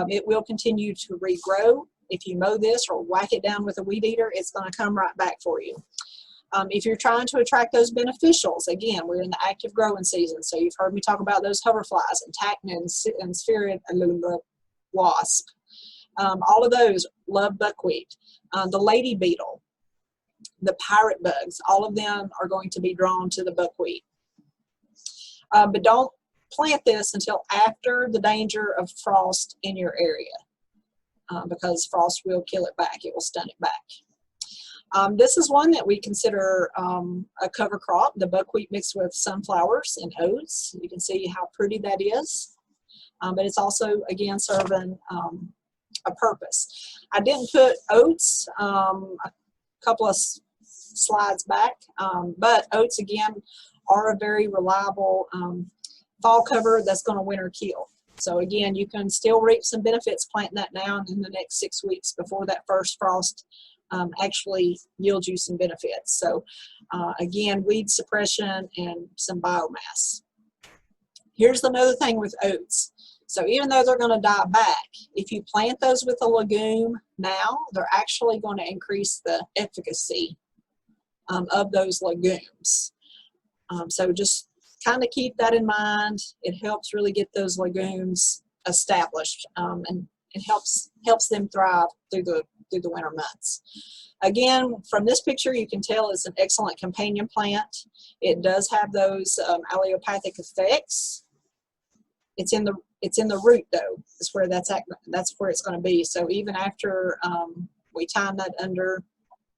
It will continue to regrow. If you mow this or whack it down with a weed eater, it's going to come right back for you. If you're trying to attract those beneficials, again, we're in the active growing season, so you've heard me talk about those hoverflies and tachinid and sphaeroalula wasp. All of those love buckwheat. The lady beetle, the pirate bugs, all of them are going to be drawn to the buckwheat. But don't plant this until after the danger of frost in your area, because frost will kill it back. It will stun it back. This is one that we consider a cover crop, the buckwheat mixed with sunflowers and oats. You can see how pretty that is. But it's also, again, serving a purpose. I didn't put oats a couple of slides back, but oats, again, are a very reliable fall cover that's going to winter kill. So again, you can still reap some benefits planting that now and in the next 6 weeks before that first frost actually yields you some benefits. So again, weed suppression and some biomass. Here's another thing with oats. So even though they're going to die back, if you plant those with a legume now, they're actually going to increase the efficacy of those legumes. So just kind of keep that in mind. It helps really get those legumes established, and it helps them thrive through the winter months. Again, from this picture, you can tell it's an excellent companion plant. It does have those allelopathic effects. It's in the root though. That's where that's at. That's where it's going to be. So even after we time that under,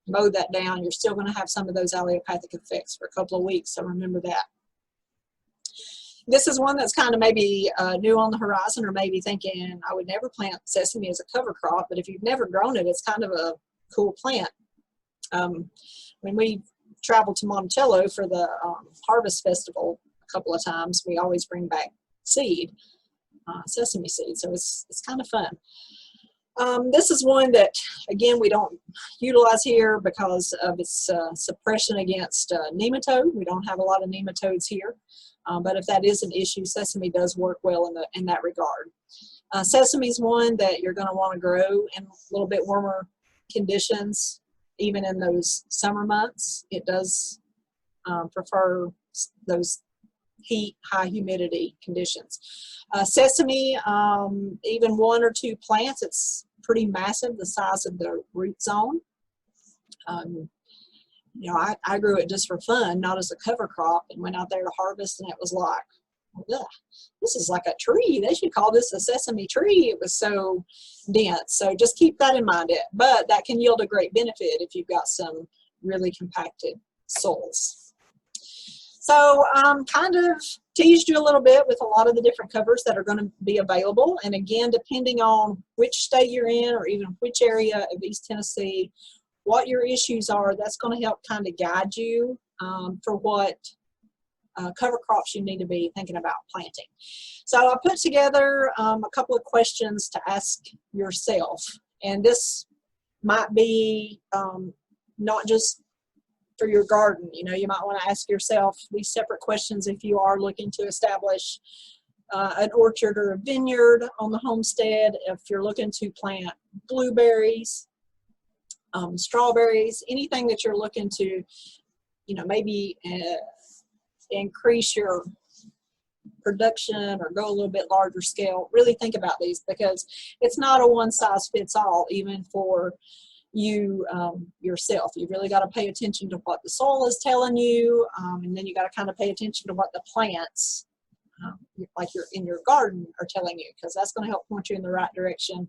mow that down, you're still going to have some of those allelopathic effects for a couple of weeks. So remember that. This is one that's kind of maybe new on the horizon, or maybe thinking I would never plant sesame as a cover crop, but if you've never grown it, it's kind of a cool plant. When we traveled to Monticello for the Harvest Festival a couple of times, we always bring back seed, sesame seed, so it's kind of fun. This is one that, again, we don't utilize here because of its suppression against nematode. We don't have a lot of nematodes here, but if that is an issue, sesame does work well in that regard. Sesame is one that you're going to want to grow in a little bit warmer conditions, even in those summer months. It does prefer those heat, high humidity conditions. Sesame, even 1 or 2 plants, it's pretty massive, the size of the root zone. You know, I grew it just for fun, not as a cover crop, and went out there to harvest, and it was like, ugh, this is like a tree. They should call this a sesame tree. It was so dense. So just keep that in mind. But that can yield a great benefit if you've got some really compacted soils. So kind of teased you a little bit with a lot of the different covers that are going to be available. And again, depending on which state you're in, or even which area of East Tennessee, what your issues are, that's going to help kind of guide you for what cover crops you need to be thinking about planting. So I put together a couple of questions to ask yourself. And this might be not just for your garden. You know, you might want to ask yourself these separate questions if you are looking to establish an orchard or a vineyard on the homestead, if you're looking to plant blueberries, strawberries, anything that you're looking to, you know, maybe increase your production or go a little bit larger scale. Really think about these, because it's not a one size fits all, even for you yourself. You've really got to pay attention to what the soil is telling you, and then you got to kind of pay attention to what the plants like you're in your garden are telling you, because that's going to help point you in the right direction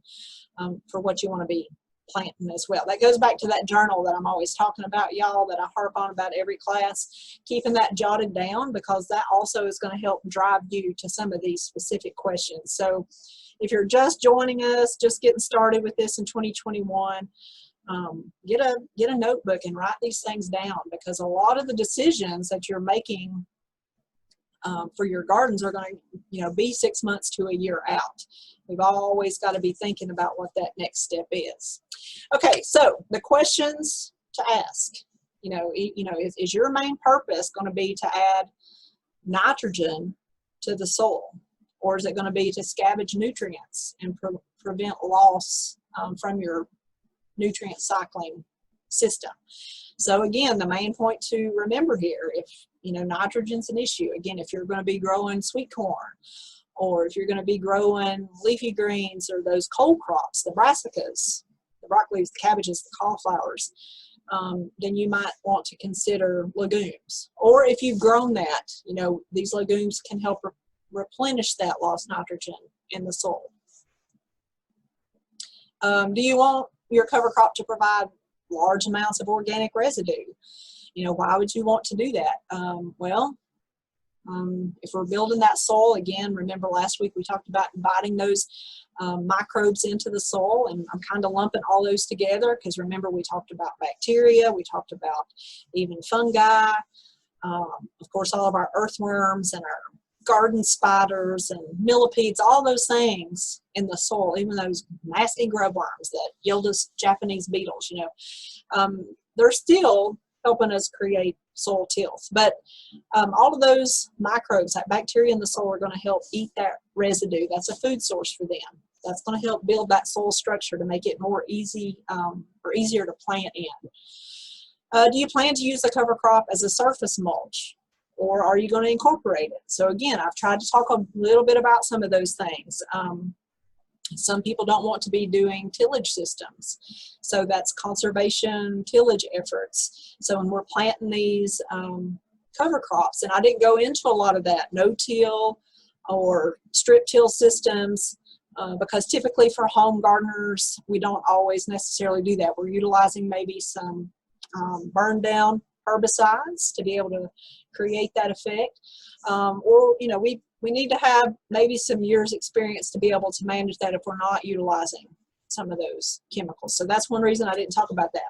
for what you want to be planting as well. That goes back to that journal that I'm always talking about, y'all, that I harp on about every class, keeping that jotted down, because that also is going to help drive you to some of these specific questions. So if you're just joining us, just getting started with this in 2021, get a notebook and write these things down, because a lot of the decisions that you're making for your gardens are going to, you know, be 6 months to a year out. We've always got to be thinking about what that next step is. Okay, so the questions to ask, is your main purpose going to be to add nitrogen to the soil, or is it going to be to scavenge nutrients and prevent loss from your nutrient cycling system? So again, the main point to remember here, if nitrogen's an issue, again, if you're going to be growing sweet corn, or if you're going to be growing leafy greens or those cold crops, the brassicas, the broccoli, the cabbages, the cauliflowers, then you might want to consider legumes. Or if you've grown that, these legumes can help replenish that lost nitrogen in the soil. Do you want your cover crop to provide large amounts of organic residue? Why would you want to do that? If we're building that soil, again, remember last week we talked about inviting those microbes into the soil, and I'm kind of lumping all those together, because remember we talked about bacteria, we talked about even fungi, of course all of our earthworms and our garden spiders and millipedes, all those things in the soil, even those nasty grub worms that yield us Japanese beetles, they're still helping us create soil tilth. But all of those microbes, that bacteria in the soil, are going to help eat that residue. That's a food source for them. That's going to help build that soil structure to make it more easy or easier to plant in. Do you plan to use the cover crop as a surface mulch, or are you going to incorporate it? So again, I've tried to talk a little bit about some of those things. Some people don't want to be doing tillage systems, so that's conservation tillage efforts. So when we're planting these cover crops, and I didn't go into a lot of that, no-till or strip-till systems, because typically for home gardeners, we don't always necessarily do that. We're utilizing maybe some burn down herbicides to be able to create that effect. Or, you know, we need to have maybe some years experience to be able to manage that if we're not utilizing some of those chemicals. So that's one reason I didn't talk about that.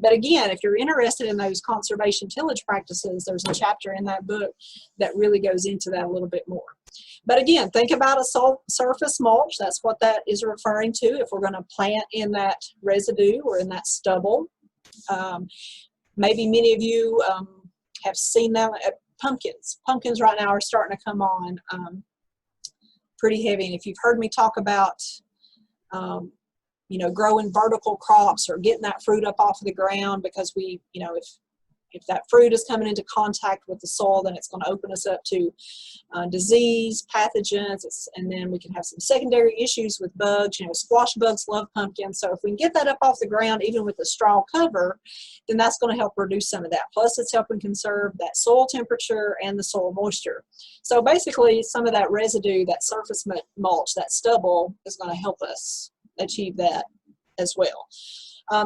But again, if you're interested in those conservation tillage practices, there's a chapter in that book that really goes into that a little bit more. But again, think about a surface mulch. That's what that is referring to. If we're going to plant in that residue or in that stubble, maybe many of you have seen them at pumpkins. Pumpkins right now are starting to come on pretty heavy. And if you've heard me talk about you know, growing vertical crops or getting that fruit up off of the ground, because we, you know, if that fruit is coming into contact with the soil, then it's going to open us up to disease, pathogens, and then we can have some secondary issues with bugs. You know, squash bugs love pumpkins. So if we can get that up off the ground, even with the straw cover, then that's going to help reduce some of that. Plus, it's helping conserve that soil temperature and the soil moisture. So basically, some of that residue, that surface mulch, that stubble, is going to help us achieve that as well.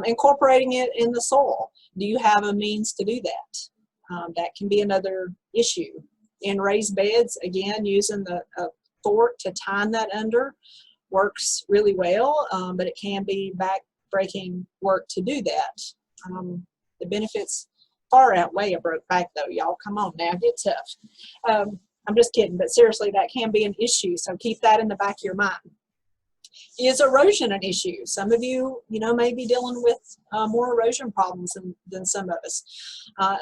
Incorporating it in the soil. Do you have a means to do that? That can be another issue. In raised beds, again, using the fork to tine that under works really well, but it can be back-breaking work to do that. The benefits far outweigh a broke back, though, y'all. Come on now, get tough. I'm just kidding, but seriously, that can be an issue, so keep that in the back of your mind. Is erosion an issue? Some of you, you know, may be dealing with more erosion problems than some of us,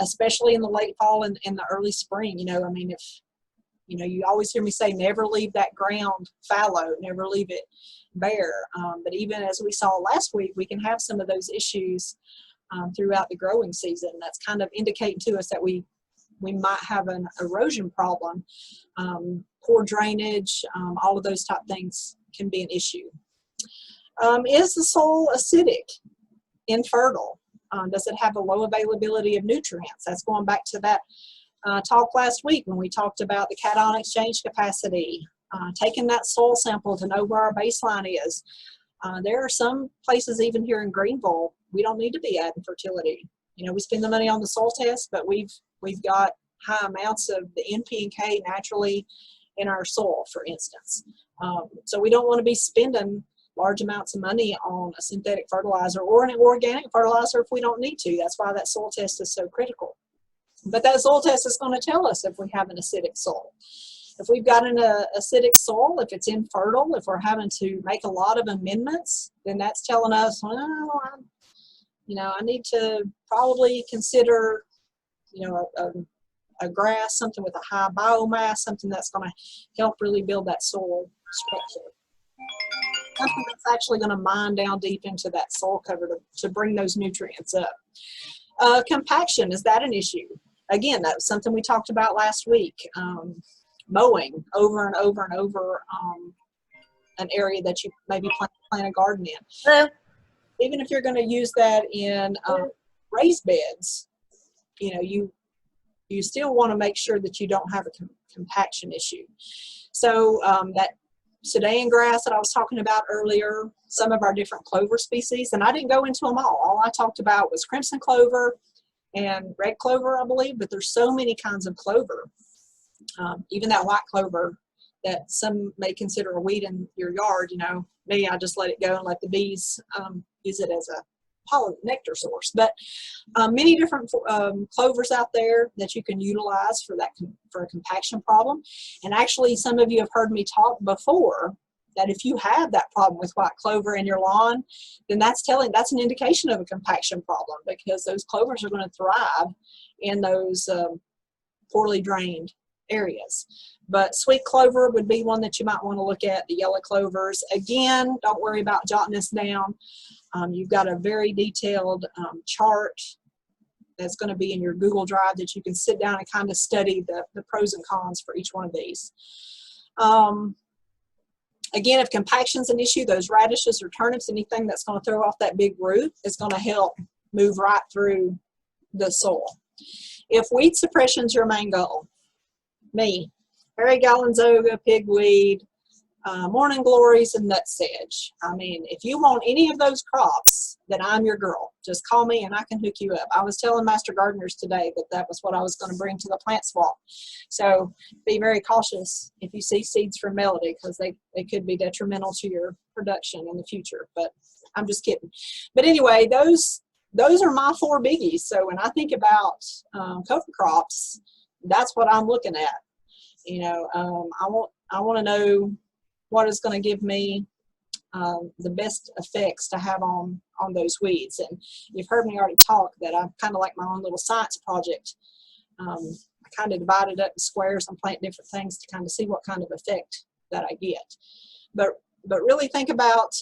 especially in the late fall and the early spring. You know, I mean, if, you know, you always hear me say, never leave that ground fallow, never leave it bare. But even as we saw last week, we can have some of those issues throughout the growing season. That's kind of indicating to us that we might have an erosion problem. Poor drainage, all of those type things can be an issue. Is the soil acidic, infertile? Does it have a low availability of nutrients? That's going back to that talk last week when we talked about the cation exchange capacity, taking that soil sample to know where our baseline is. There are some places even here in Greenville, we don't need to be adding fertility. You know, we spend the money on the soil test, but we've got high amounts of the NP and K naturally in our soil, for instance. So we don't want to be spending large amounts of money on a synthetic fertilizer or an organic fertilizer if we don't need to. That's why that soil test is so critical. But that soil test is going to tell us if we have an acidic soil. If we've got an acidic soil, if it's infertile, if we're having to make a lot of amendments, then that's telling us, well, you know, I need to probably consider, you know, a grass, something with a high biomass, something that's going to help really build that soil structure. Something that's actually going to mine down deep into that soil cover to bring those nutrients up. Compaction, is that an issue? Again, that was something we talked about last week. Mowing over and over and over an area that you maybe plant a garden in. Hello. Even if you're going to use that in raised beds, you know, you still want to make sure that you don't have a compaction issue. So that Sudan grass that I was talking about earlier, some of our different clover species, and I didn't go into them all. All I talked about was crimson clover and red clover, I believe, but there's so many kinds of clover. Even that white clover that some may consider a weed in your yard, you know, me, I just let it go and let the bees use it as a pollen nectar source. But many different clovers out there that you can utilize for a compaction problem. And actually, some of you have heard me talk before that if you have that problem with white clover in your lawn, then that's an indication of a compaction problem, because those clovers are going to thrive in those poorly drained areas. But sweet clover would be one that you might want to look at. The yellow clovers, again, don't worry about jotting this down. You've got a very detailed chart that's going to be in your Google Drive that you can sit down and kind of study the pros and cons for each one of these. Again, if compaction's an issue, those radishes or turnips, anything that's going to throw off that big root is going to help move right through the soil. If weed suppression's your main goal, me, Hairy Gallenzoga, pigweed, morning glories and nutsedge. I mean, if you want any of those crops, then I'm your girl. Just call me and I can hook you up. I was telling Master Gardeners today that that was what I was going to bring to the plant swap. So be very cautious if you see seeds from Melody, because they could be detrimental to your production in the future. But I'm just kidding. But anyway, those are my 4 biggies. So when I think about cover crops, that's what I'm looking at. You know, I want to know what is going to give me the best effects to have on those weeds. And you've heard me already talk that I'm kind of like my own little science project. I kind of divide it up in squares and plant different things to kind of see what kind of effect that I get. But really think about,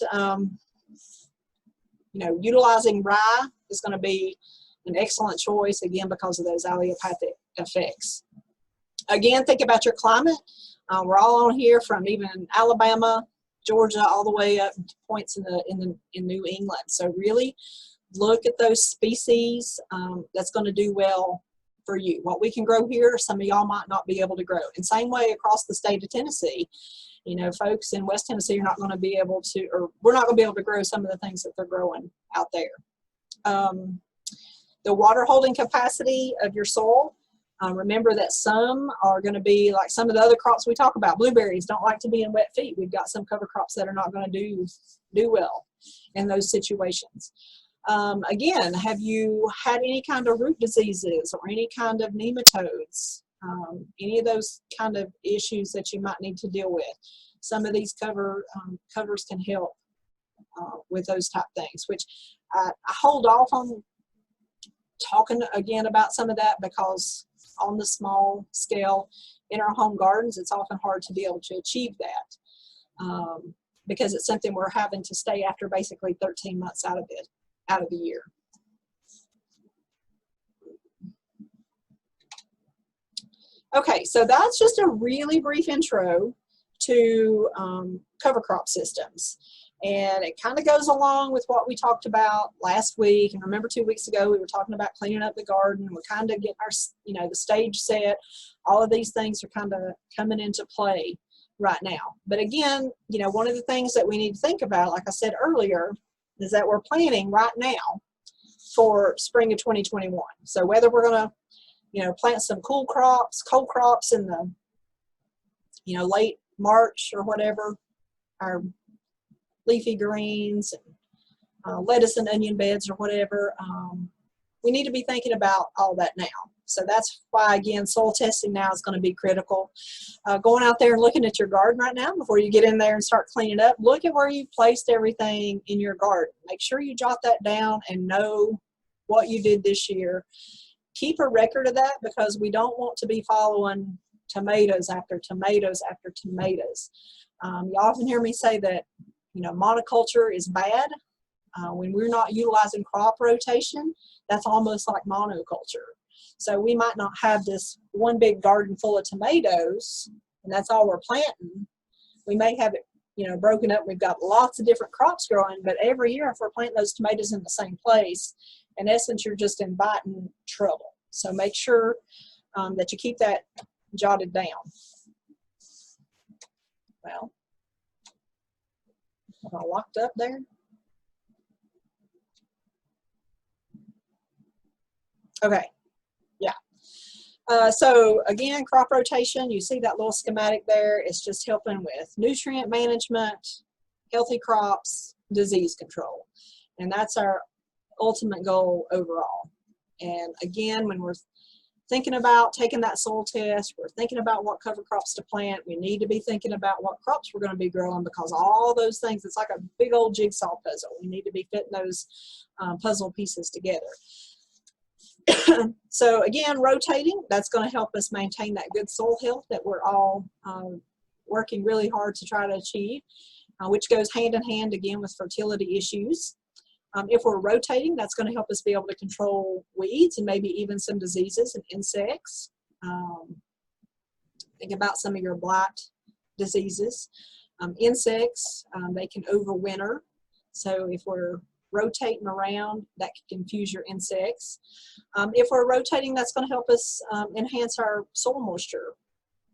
you know, utilizing rye is going to be an excellent choice, again, because of those allelopathic effects. Again, think about your climate. We're all on here from even Alabama, Georgia, all the way up to points in New England. So really look at those species that's going to do well for you. What we can grow here, some of y'all might not be able to grow. And same way across the state of Tennessee. You know, folks in West Tennessee are not going to be able to, or we're not going to be able to grow some of the things that they're growing out there. The water holding capacity of your soil. Remember that some are going to be like some of the other crops we talk about. Blueberries don't like to be in wet feet. We've got some cover crops that are not going to do well in those situations. Again, have you had any kind of root diseases or any kind of nematodes? Any of those kind of issues that you might need to deal with? Some of these covers can help with those type things, which I hold off on talking again about some of that, because on the small scale in our home gardens, it's often hard to be able to achieve that because it's something we're having to stay after basically 13 months out of the year. Okay, so that's just a really brief intro to cover crop systems. And it kind of goes along with what we talked about last week. And remember 2 weeks ago, we were talking about cleaning up the garden. We're kind of getting our, you know, the stage set. All of these things are kind of coming into play right now. But again, you know, one of the things that we need to think about, like I said earlier, is that we're planning right now for spring of 2021. So whether we're going to, you know, plant some cold crops in the, you know, late March or whatever, our leafy greens, and lettuce and onion beds or whatever, we need to be thinking about all that now. So that's why, again, soil testing now is going to be critical. Going out there and looking at your garden right now before you get in there and start cleaning up, look at where you've placed everything in your garden. Make sure you jot that down and know what you did this year. Keep a record of that, because we don't want to be following tomatoes after tomatoes after tomatoes. You often hear me say that, you know, monoculture is bad. When we're not utilizing crop rotation, that's almost like monoculture. So we might not have this one big garden full of tomatoes, and that's all we're planting. We may have it, you know, broken up. We've got lots of different crops growing, but every year if we're planting those tomatoes in the same place, in essence, you're just inviting trouble. So make sure that you keep that jotted down. Well, am I locked up there? Okay, yeah. So again, crop rotation, you see that little schematic there. It's just helping with nutrient management, healthy crops, disease control. And that's our ultimate goal overall. And again, when we're thinking about taking that soil test, we're thinking about what cover crops to plant, we need to be thinking about what crops we're going to be growing, because all those things, it's like a big old jigsaw puzzle. We need to be fitting those puzzle pieces together. So again, rotating, that's going to help us maintain that good soil health that we're all working really hard to try to achieve, which goes hand in hand again with fertility issues. If we're rotating, that's going to help us be able to control weeds and maybe even some diseases and insects. Think about some of your blight diseases. Insects, they can overwinter. So if we're rotating around, that can confuse your insects. If we're rotating, that's going to help us enhance our soil moisture.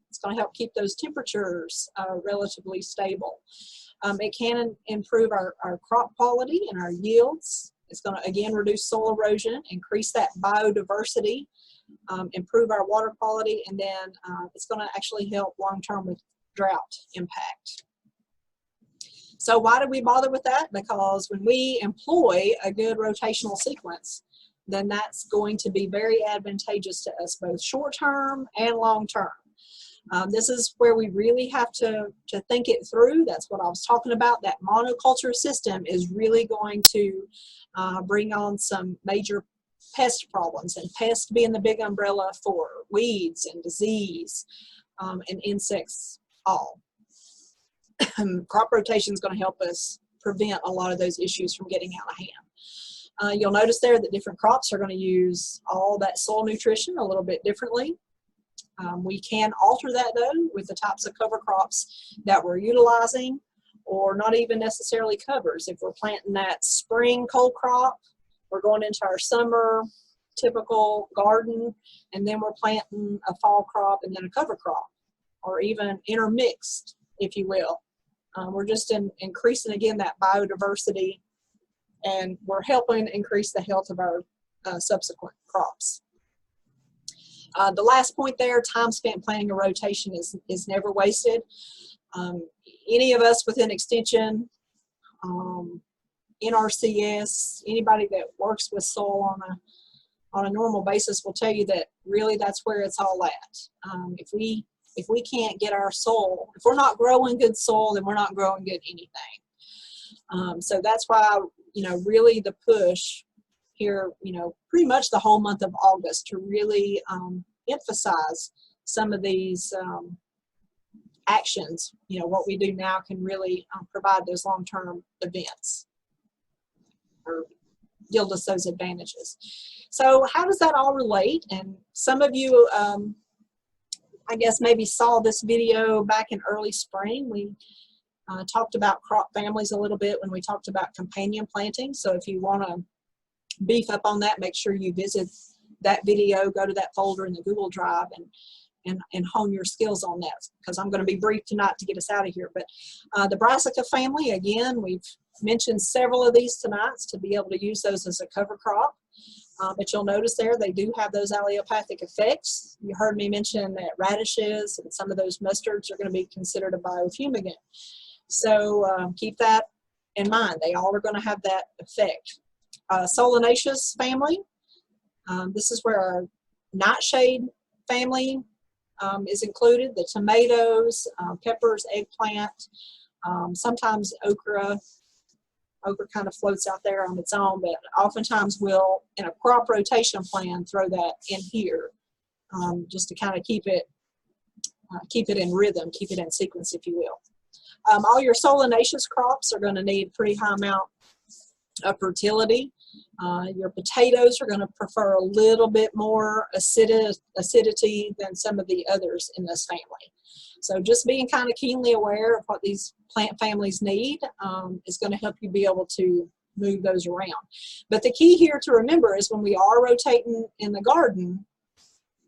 It's going to help keep those temperatures relatively stable. It can improve our crop quality and our yields. It's going to, again, reduce soil erosion, increase that biodiversity, improve our water quality, and then it's going to actually help long-term with drought impact. So why do we bother with that? Because when we employ a good rotational sequence, then that's going to be very advantageous to us, both short-term and long-term. This is where we really have to think it through. That's what I was talking about. That monoculture system is really going to bring on some major pest problems, and pest being the big umbrella for weeds and disease and insects all. Crop rotation is going to help us prevent a lot of those issues from getting out of hand. You'll notice there that different crops are going to use all that soil nutrition a little bit differently. We can alter that though with the types of cover crops that we're utilizing, or not even necessarily covers. If we're planting that spring cold crop, we're going into our summer typical garden, and then we're planting a fall crop and then a cover crop, or even intermixed, if you will. We're just increasing, again, that biodiversity, and we're helping increase the health of our subsequent crops. The last point there, time spent planning a rotation is never wasted. Any of us within Extension, NRCS, anybody that works with soil on a normal basis will tell you that really that's where it's all at. If we can't get our soil, if we're not growing good soil, then we're not growing good anything. So that's why, really the push here, pretty much the whole month of August to really emphasize some of these actions. What we do now can really provide those long-term events or yield us those advantages. So how does that all relate? And some of you, I guess, maybe saw this video back in early spring. We talked about crop families a little bit when we talked about companion planting. So if you want to beef up on that, make sure you visit that video, go to that folder in the Google Drive and hone your skills on that, because I'm going to be brief tonight to get us out of here. But the Brassica family, again, we've mentioned several of these tonight to be able to use those as a cover crop. But you'll notice there they do have those allelopathic effects. You heard me mention that radishes and some of those mustards are going to be considered a biofumigant. So keep that in mind. They all are going to have that effect. Solanaceous family, this is where our nightshade family is included. The tomatoes, peppers, eggplant, sometimes okra. Okra kind of floats out there on its own, but oftentimes we'll, in a crop rotation plan, throw that in here just to kind of keep it in rhythm, keep it in sequence, if you will. All your solanaceous crops are going to need a pretty high amount of fertility. Your potatoes are going to prefer a little bit more acidity than some of the others in this family. So just being kind of keenly aware of what these plant families need is going to help you be able to move those around. But the key here to remember is when we are rotating in the garden,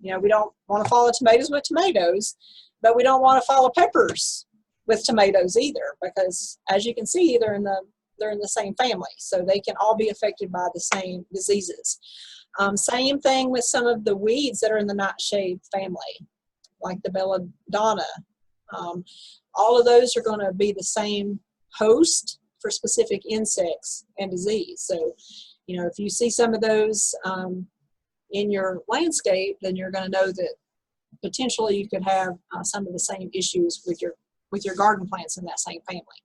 we don't want to follow tomatoes with tomatoes, but we don't want to follow peppers with tomatoes either, because as you can see, they're in the same family, so they can all be affected by the same diseases. Same thing with some of the weeds that are in the nightshade family, like the belladonna. All of those are going to be the same host for specific insects and disease. So, if you see some of those in your landscape, then you're going to know that potentially you could have some of the same issues with your garden plants in that same family.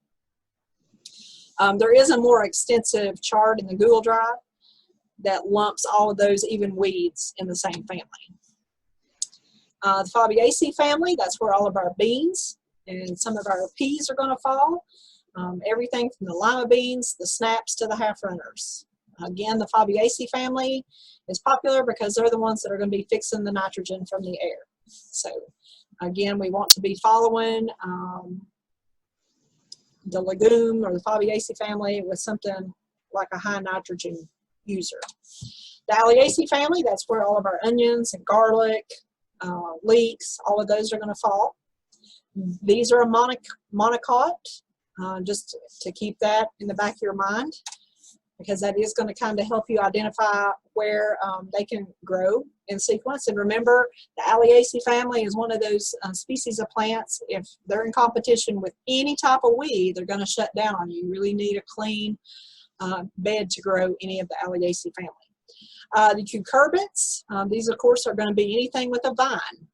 There is a more extensive chart in the Google Drive that lumps all of those even weeds in the same family. The Fabiaceae family, that's where all of our beans and some of our peas are going to fall. Everything from the lima beans, the snaps, to the half runners. Again, the Fabiaceae family is popular because they're the ones that are going to be fixing the nitrogen from the air. So again, we want to be following the legume or the Fabiaceae family with something like a high nitrogen user. The Alliaceae family, that's where all of our onions and garlic, leeks, all of those are going to fall. These are a monocot, just to keep that in the back of your mind, because that is going to kind of help you identify where they can grow in sequence. And remember, the Alliaceae family is one of those species of plants. If they're in competition with any type of weed, they're going to shut down on you. You really need a clean bed to grow any of the Alliaceae family. The cucurbits, these of course are going to be anything with a vine.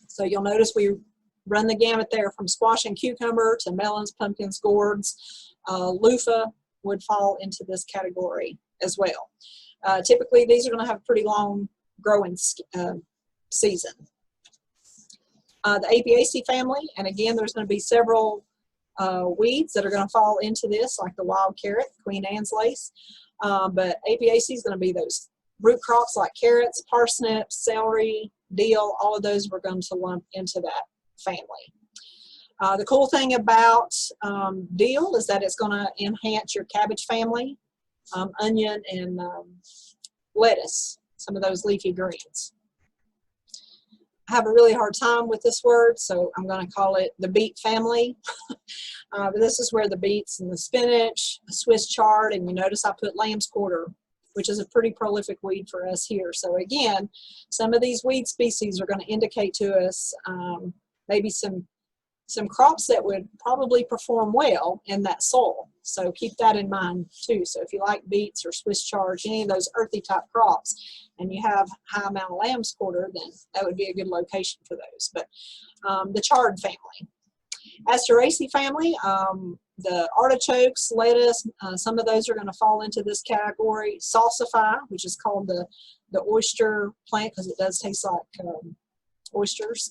So you'll notice we run the gamut there from squash and cucumber to melons, pumpkins, gourds. Loofah would fall into this category as well. Typically these are going to have a pretty long growing season. The Apiaceae family, and again there's going to be several weeds that are going to fall into this, like the wild carrot, Queen Anne's lace. But Apiaceae is going to be those root crops like carrots, parsnips, celery, dill, all of those we're going to lump into that family. The cool thing about dill is that it's going to enhance your cabbage family, onion, and lettuce, some of those leafy greens. I have a really hard time with this word, so I'm going to call it the beet family. But this is where the beets and the spinach, the Swiss chard, and you notice I put lamb's quarter, which is a pretty prolific weed for us here. So again, some of these weed species are going to indicate to us maybe some crops that would probably perform well in that soil. So keep that in mind too. So if you like beets or Swiss chard, any of those earthy type crops, and you have high amount of lamb's quarter, then that would be a good location for those. But the chard family. Asteraceae family, the artichokes, lettuce, some of those are going to fall into this category. Salsify, which is called the oyster plant because it does taste like oysters.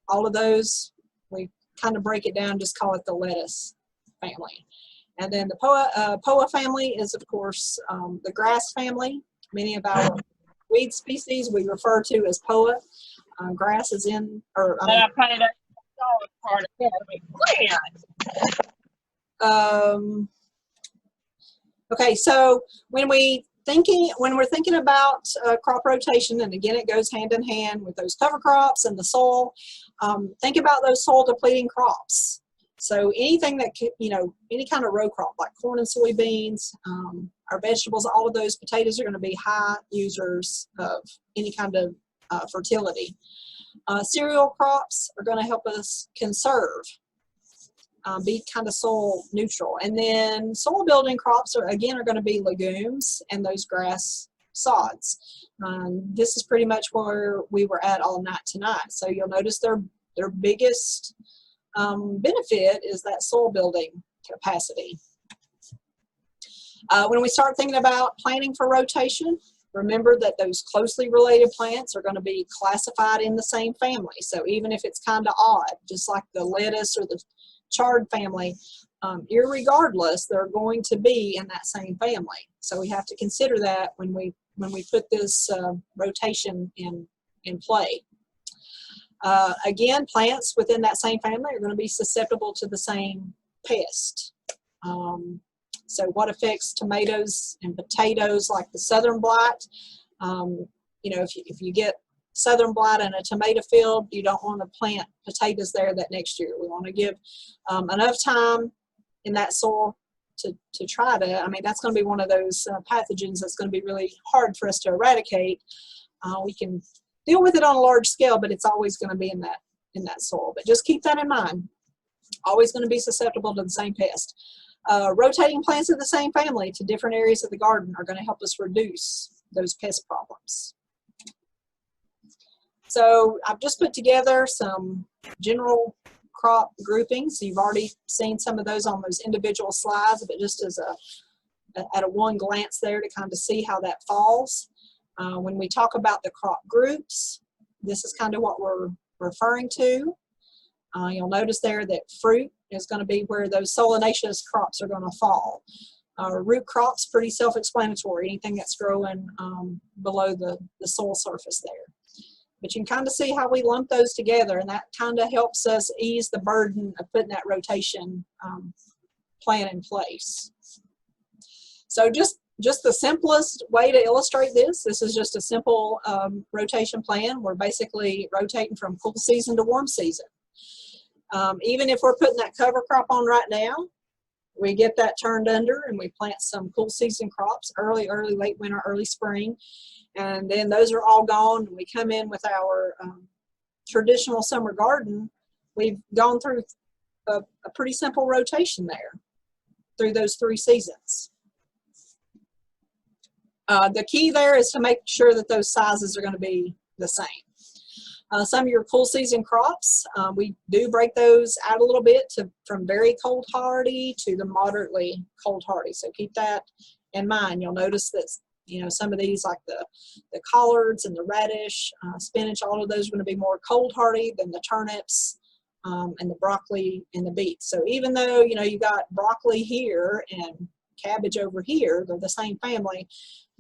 All of those, we kind of break it down, just call it the lettuce family. And then the poa family is, of course, the grass family. Many of our weed species we refer to as poa. Grass is in, or part of that. Okay, so when we're thinking about crop rotation, and again it goes hand in hand with those cover crops and the soil, think about those soil depleting crops. So anything that could, any kind of row crop like corn and soybeans, our vegetables, all of those, potatoes are going to be high users of any kind of fertility. Cereal crops are going to help us conserve, be kind of soil neutral. And then soil building crops are going to be legumes and those grass sods. This is pretty much where we were at all night tonight. So you'll notice their biggest benefit is that soil building capacity. When we start thinking about planting for rotation, remember that those closely related plants are going to be classified in the same family. So even if it's kind of odd, just like the lettuce or the chard family, irregardless, they're going to be in that same family. So we have to consider that when we put this rotation in play. Again, plants within that same family are going to be susceptible to the same pest. So what affects tomatoes and potatoes, like the southern blight, if you get southern blight in a tomato field, you don't want to plant potatoes there that next year. We want to give enough time in that soil to try to, that's going to be one of those pathogens that's going to be really hard for us to eradicate. We can deal with it on a large scale, but it's always going to be in that soil. But just keep that in mind. Always going to be susceptible to the same pest. Rotating plants of the same family to different areas of the garden are going to help us reduce those pest problems. So I've just put together some general crop groupings. You've already seen some of those on those individual slides, but just as at a one glance there to kind of see how that falls. When we talk about the crop groups, this is kind of what we're referring to. You'll notice there that fruit is going to be where those solanaceous crops are going to fall. Root crops, pretty self-explanatory, anything that's growing below the soil surface there. But you can kind of see how we lump those together, and that kind of helps us ease the burden of putting that rotation plan in place. So just just the simplest way to illustrate this is just a simple rotation plan. We're basically rotating from cool season to warm season. Even if we're putting that cover crop on right now, we get that turned under and we plant some cool season crops, early, late winter, early spring. And then those are all gone. We come in with our traditional summer garden. We've gone through a pretty simple rotation there through those 3 seasons. The key there is to make sure that those sizes are going to be the same. Some of your cool season crops, we do break those out a little bit from very cold hardy to the moderately cold hardy. So keep that in mind. You'll notice that, you know, some of these like the collards and the radish, spinach, all of those are going to be more cold hardy than the turnips and the broccoli and the beets. So even though, you know, you got broccoli here and cabbage over here, they're the same family.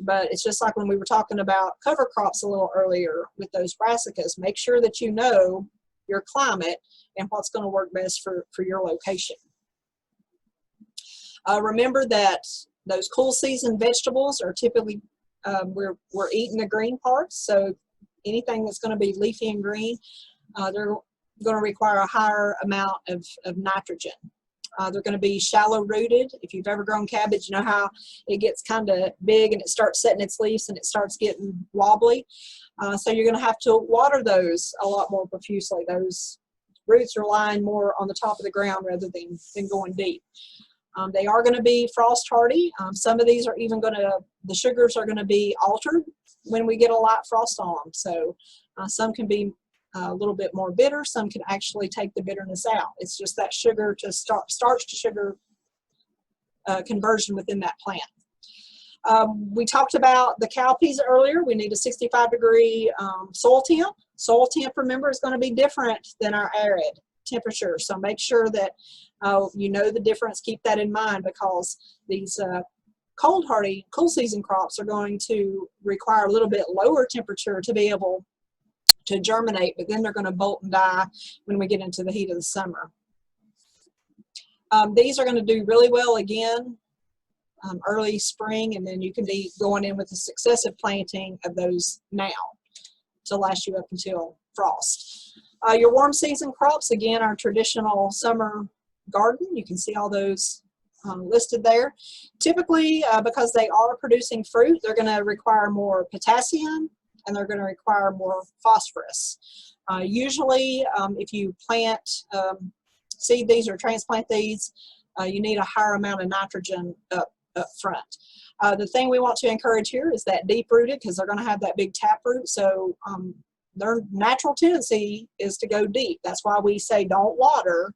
But it's just like when we were talking about cover crops a little earlier with those brassicas. Make sure that you know your climate and what's going to work best for your location. Remember that those cool season vegetables are typically, we're eating the green parts. So anything that's going to be leafy and green, they're going to require a higher amount of nitrogen. They're going to be shallow rooted. If you've ever grown cabbage, you know how it gets kind of big and it starts setting its leaves and it starts getting wobbly. So you're going to have to water those a lot more profusely. Those roots are lying more on the top of the ground rather than going deep. They are going to be frost hardy. Some of these are even going to, the sugars are going to be altered when we get a light frost on them. So some can be a little bit more bitter. Some can actually take the bitterness out. It's just that sugar to starch to sugar conversion within that plant. We talked about the cowpeas earlier. We need a 65-degree soil temp. Soil temp, remember, is going to be different than our arid temperature. So make sure that you know the difference. Keep that in mind, because these cold hardy, cool season crops are going to require a little bit lower temperature to be able to germinate, but then they're going to bolt and die when we get into the heat of the summer. These are going to do really well again early spring, and then you can be going in with a successive planting of those now to last you up until frost. Your warm season crops, again, our traditional summer garden. You can see all those listed there. Typically, because they are producing fruit, they're going to require more potassium and they're going to require more phosphorus. Usually, if you plant, seed these or transplant these, you need a higher amount of nitrogen up front. The thing we want to encourage here is that deep rooted, because they're going to have that big tap root. So their natural tendency is to go deep. That's why we say don't water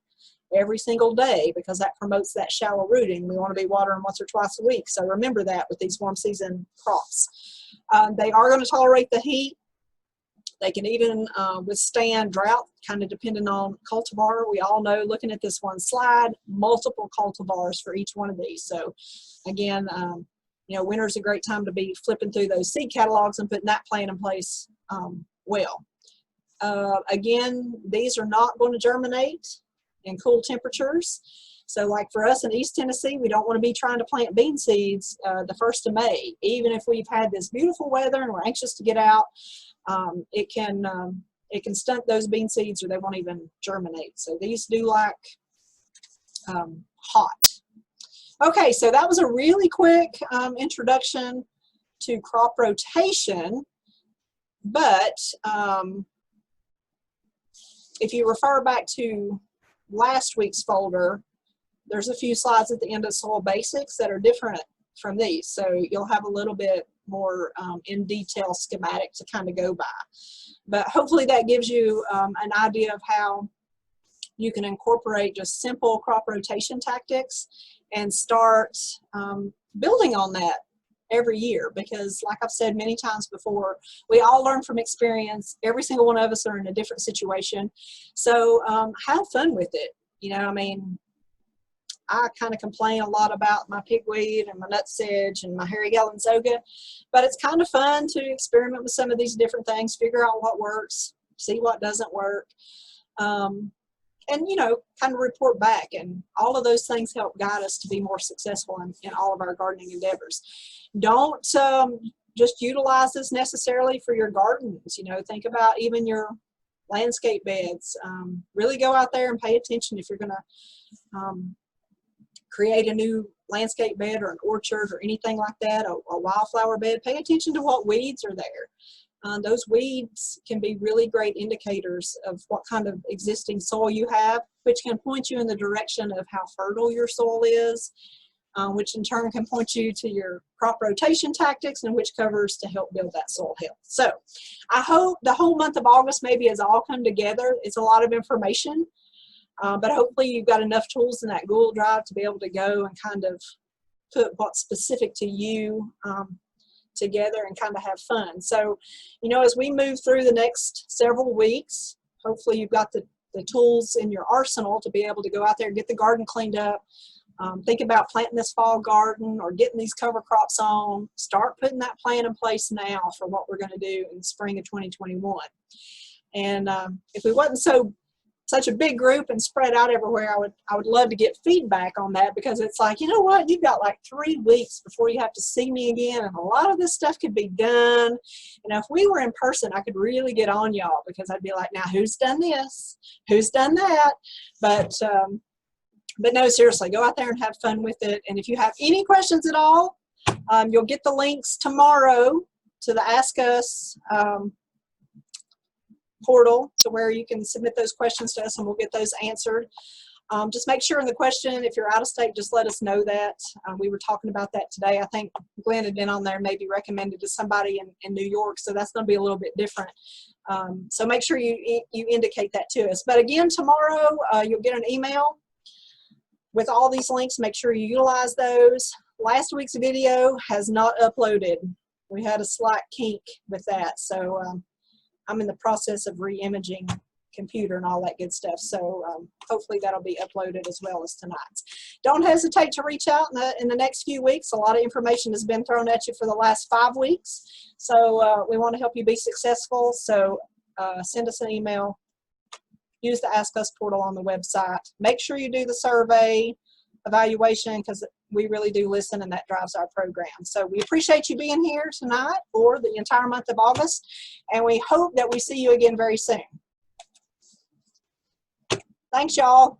every single day, because that promotes that shallow rooting. We want to be watering once or twice a week. So remember that with these warm season crops. They are going to tolerate the heat. They can even withstand drought, kind of depending on cultivar. We all know, looking at this one slide, multiple cultivars for each one of these. So again, you know, winter is a great time to be flipping through those seed catalogs and putting that plan in place well. Again, these are not going to germinate in cool temperatures. So like for us in East Tennessee, we don't want to be trying to plant bean seeds the 1st of May. Even if we've had this beautiful weather and we're anxious to get out, it can stunt those bean seeds, or they won't even germinate. So these do like hot. Okay, so that was a really quick introduction to crop rotation. But if you refer back to last week's folder, there's a few slides at the end of Soil Basics that are different from these. So you'll have a little bit more in detail schematic to kind of go by. But hopefully that gives you an idea of how you can incorporate just simple crop rotation tactics and start building on that every year. Because like I've said many times before, we all learn from experience. Every single one of us are in a different situation. So have fun with it. You know, I mean, I kind of complain a lot about my pigweed and my nutsedge and my hairy galanzoga, but it's kind of fun to experiment with some of these different things, figure out what works, see what doesn't work. and you know, kind of report back, and all of those things help guide us to be more successful in all of our gardening endeavors. Don't just utilize this necessarily for your gardens. You know, think about even your landscape beds. Really go out there and pay attention if you're going to create a new landscape bed or an orchard or anything like that, a wildflower bed. Pay attention to what weeds are there. Those weeds can be really great indicators of what kind of existing soil you have, which can point you in the direction of how fertile your soil is, which in turn can point you to your crop rotation tactics and which covers to help build that soil health. So I hope the whole month of August maybe has all come together. It's a lot of information, but hopefully you've got enough tools in that Google Drive to be able to go and kind of put what's specific to you together and kind of have fun. So, you know, as we move through the next several weeks, hopefully you've got the tools in your arsenal to be able to go out there and get the garden cleaned up. Think about planting this fall garden or getting these cover crops on. Start putting that plan in place now for what we're going to do in the spring of 2021. And if we wasn't such a big group and spread out everywhere, I would love to get feedback on that, because it's like, you know what, you've got like 3 weeks before you have to see me again, and a lot of this stuff could be done. And if we were in person, I could really get on y'all, because I'd be like, now who's done this, who's done that? But no, seriously, go out there and have fun with it. And if you have any questions at all, you'll get the links tomorrow to the Ask Us portal, to where you can submit those questions to us and we'll get those answered. Just make sure in the question, if you're out of state, just let us know that. We were talking about that today. I think Glenn had been on there, maybe recommended to somebody in New York, so that's going to be a little bit different. So make sure you indicate that to us. But again, tomorrow you'll get an email with all these links. Make sure you utilize those. Last week's video has not uploaded. We had a slight kink with that, so I'm in the process of re-imaging computer and all that good stuff. So hopefully that'll be uploaded as well as tonight's. Don't hesitate to reach out in the next few weeks. A lot of information has been thrown at you for the last 5 weeks. So we want to help you be successful. So send us an email. Use the Ask Us portal on the website. Make sure you do the survey evaluation, because we really do listen, and that drives our program. So we appreciate you being here tonight or the entire month of August, and we hope that we see you again very soon. Thanks, y'all.